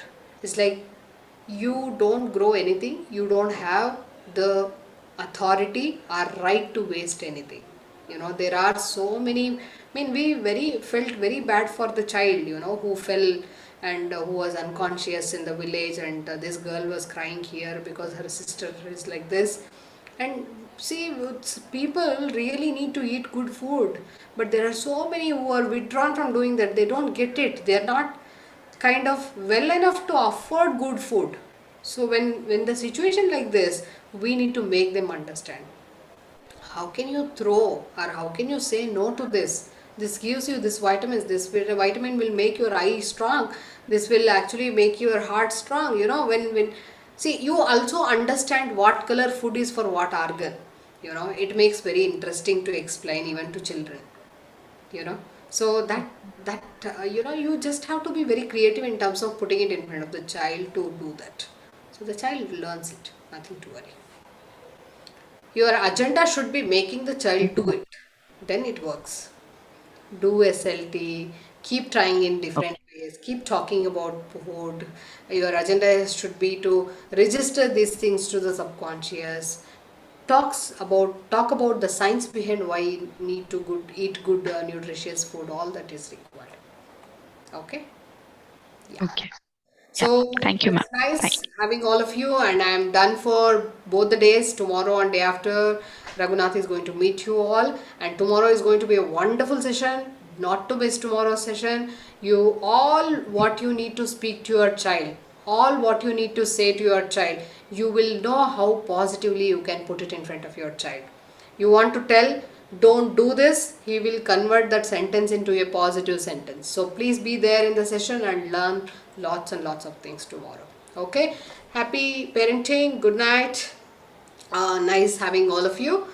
[SPEAKER 1] It's like you don't grow anything, you don't have the authority or right to waste anything. There are so many. I mean, we very felt very bad for the child, who fell and who was unconscious in the village, and this girl was crying here because her sister is like this. And see, people really need to eat good food, but there are so many who are withdrawn from doing that. They don't get it. They are not kind of well enough to afford good food. So when the situation like this, we need to make them understand. How can you throw or how can you say no to this? This gives you this vitamins. This vitamin will make your eye strong. This will actually make your heart strong. When see, you also understand what color food is for what organ. It makes very interesting to explain even to children. So that you just have to be very creative in terms of putting it in front of the child to do that. So the child learns it. Nothing to worry. Your agenda should be making the child do it. Then it works. Do SLT, keep trying in different ways, keep talking about food. Your agenda should be to register these things to the subconscious. Talk about the science behind why you need to eat good nutritious food. All that is required. Okay. Yeah.
[SPEAKER 5] Okay. Yeah.
[SPEAKER 1] So
[SPEAKER 5] Thank you, ma'am.
[SPEAKER 1] it's nice
[SPEAKER 5] Thank
[SPEAKER 1] having all of you, and I'm done for both the days. Tomorrow and day after, Raghunath is going to meet you all, and tomorrow is going to be a wonderful session. Not to miss tomorrow's session. You all what you need to speak to your child, all what you need to say to your child. You will know how positively you can put it in front of your child. You want to tell, don't do this, he will convert that sentence into a positive sentence. So please be there in the session and learn lots and lots of things tomorrow. Okay, happy parenting, good night. Nice having all of you.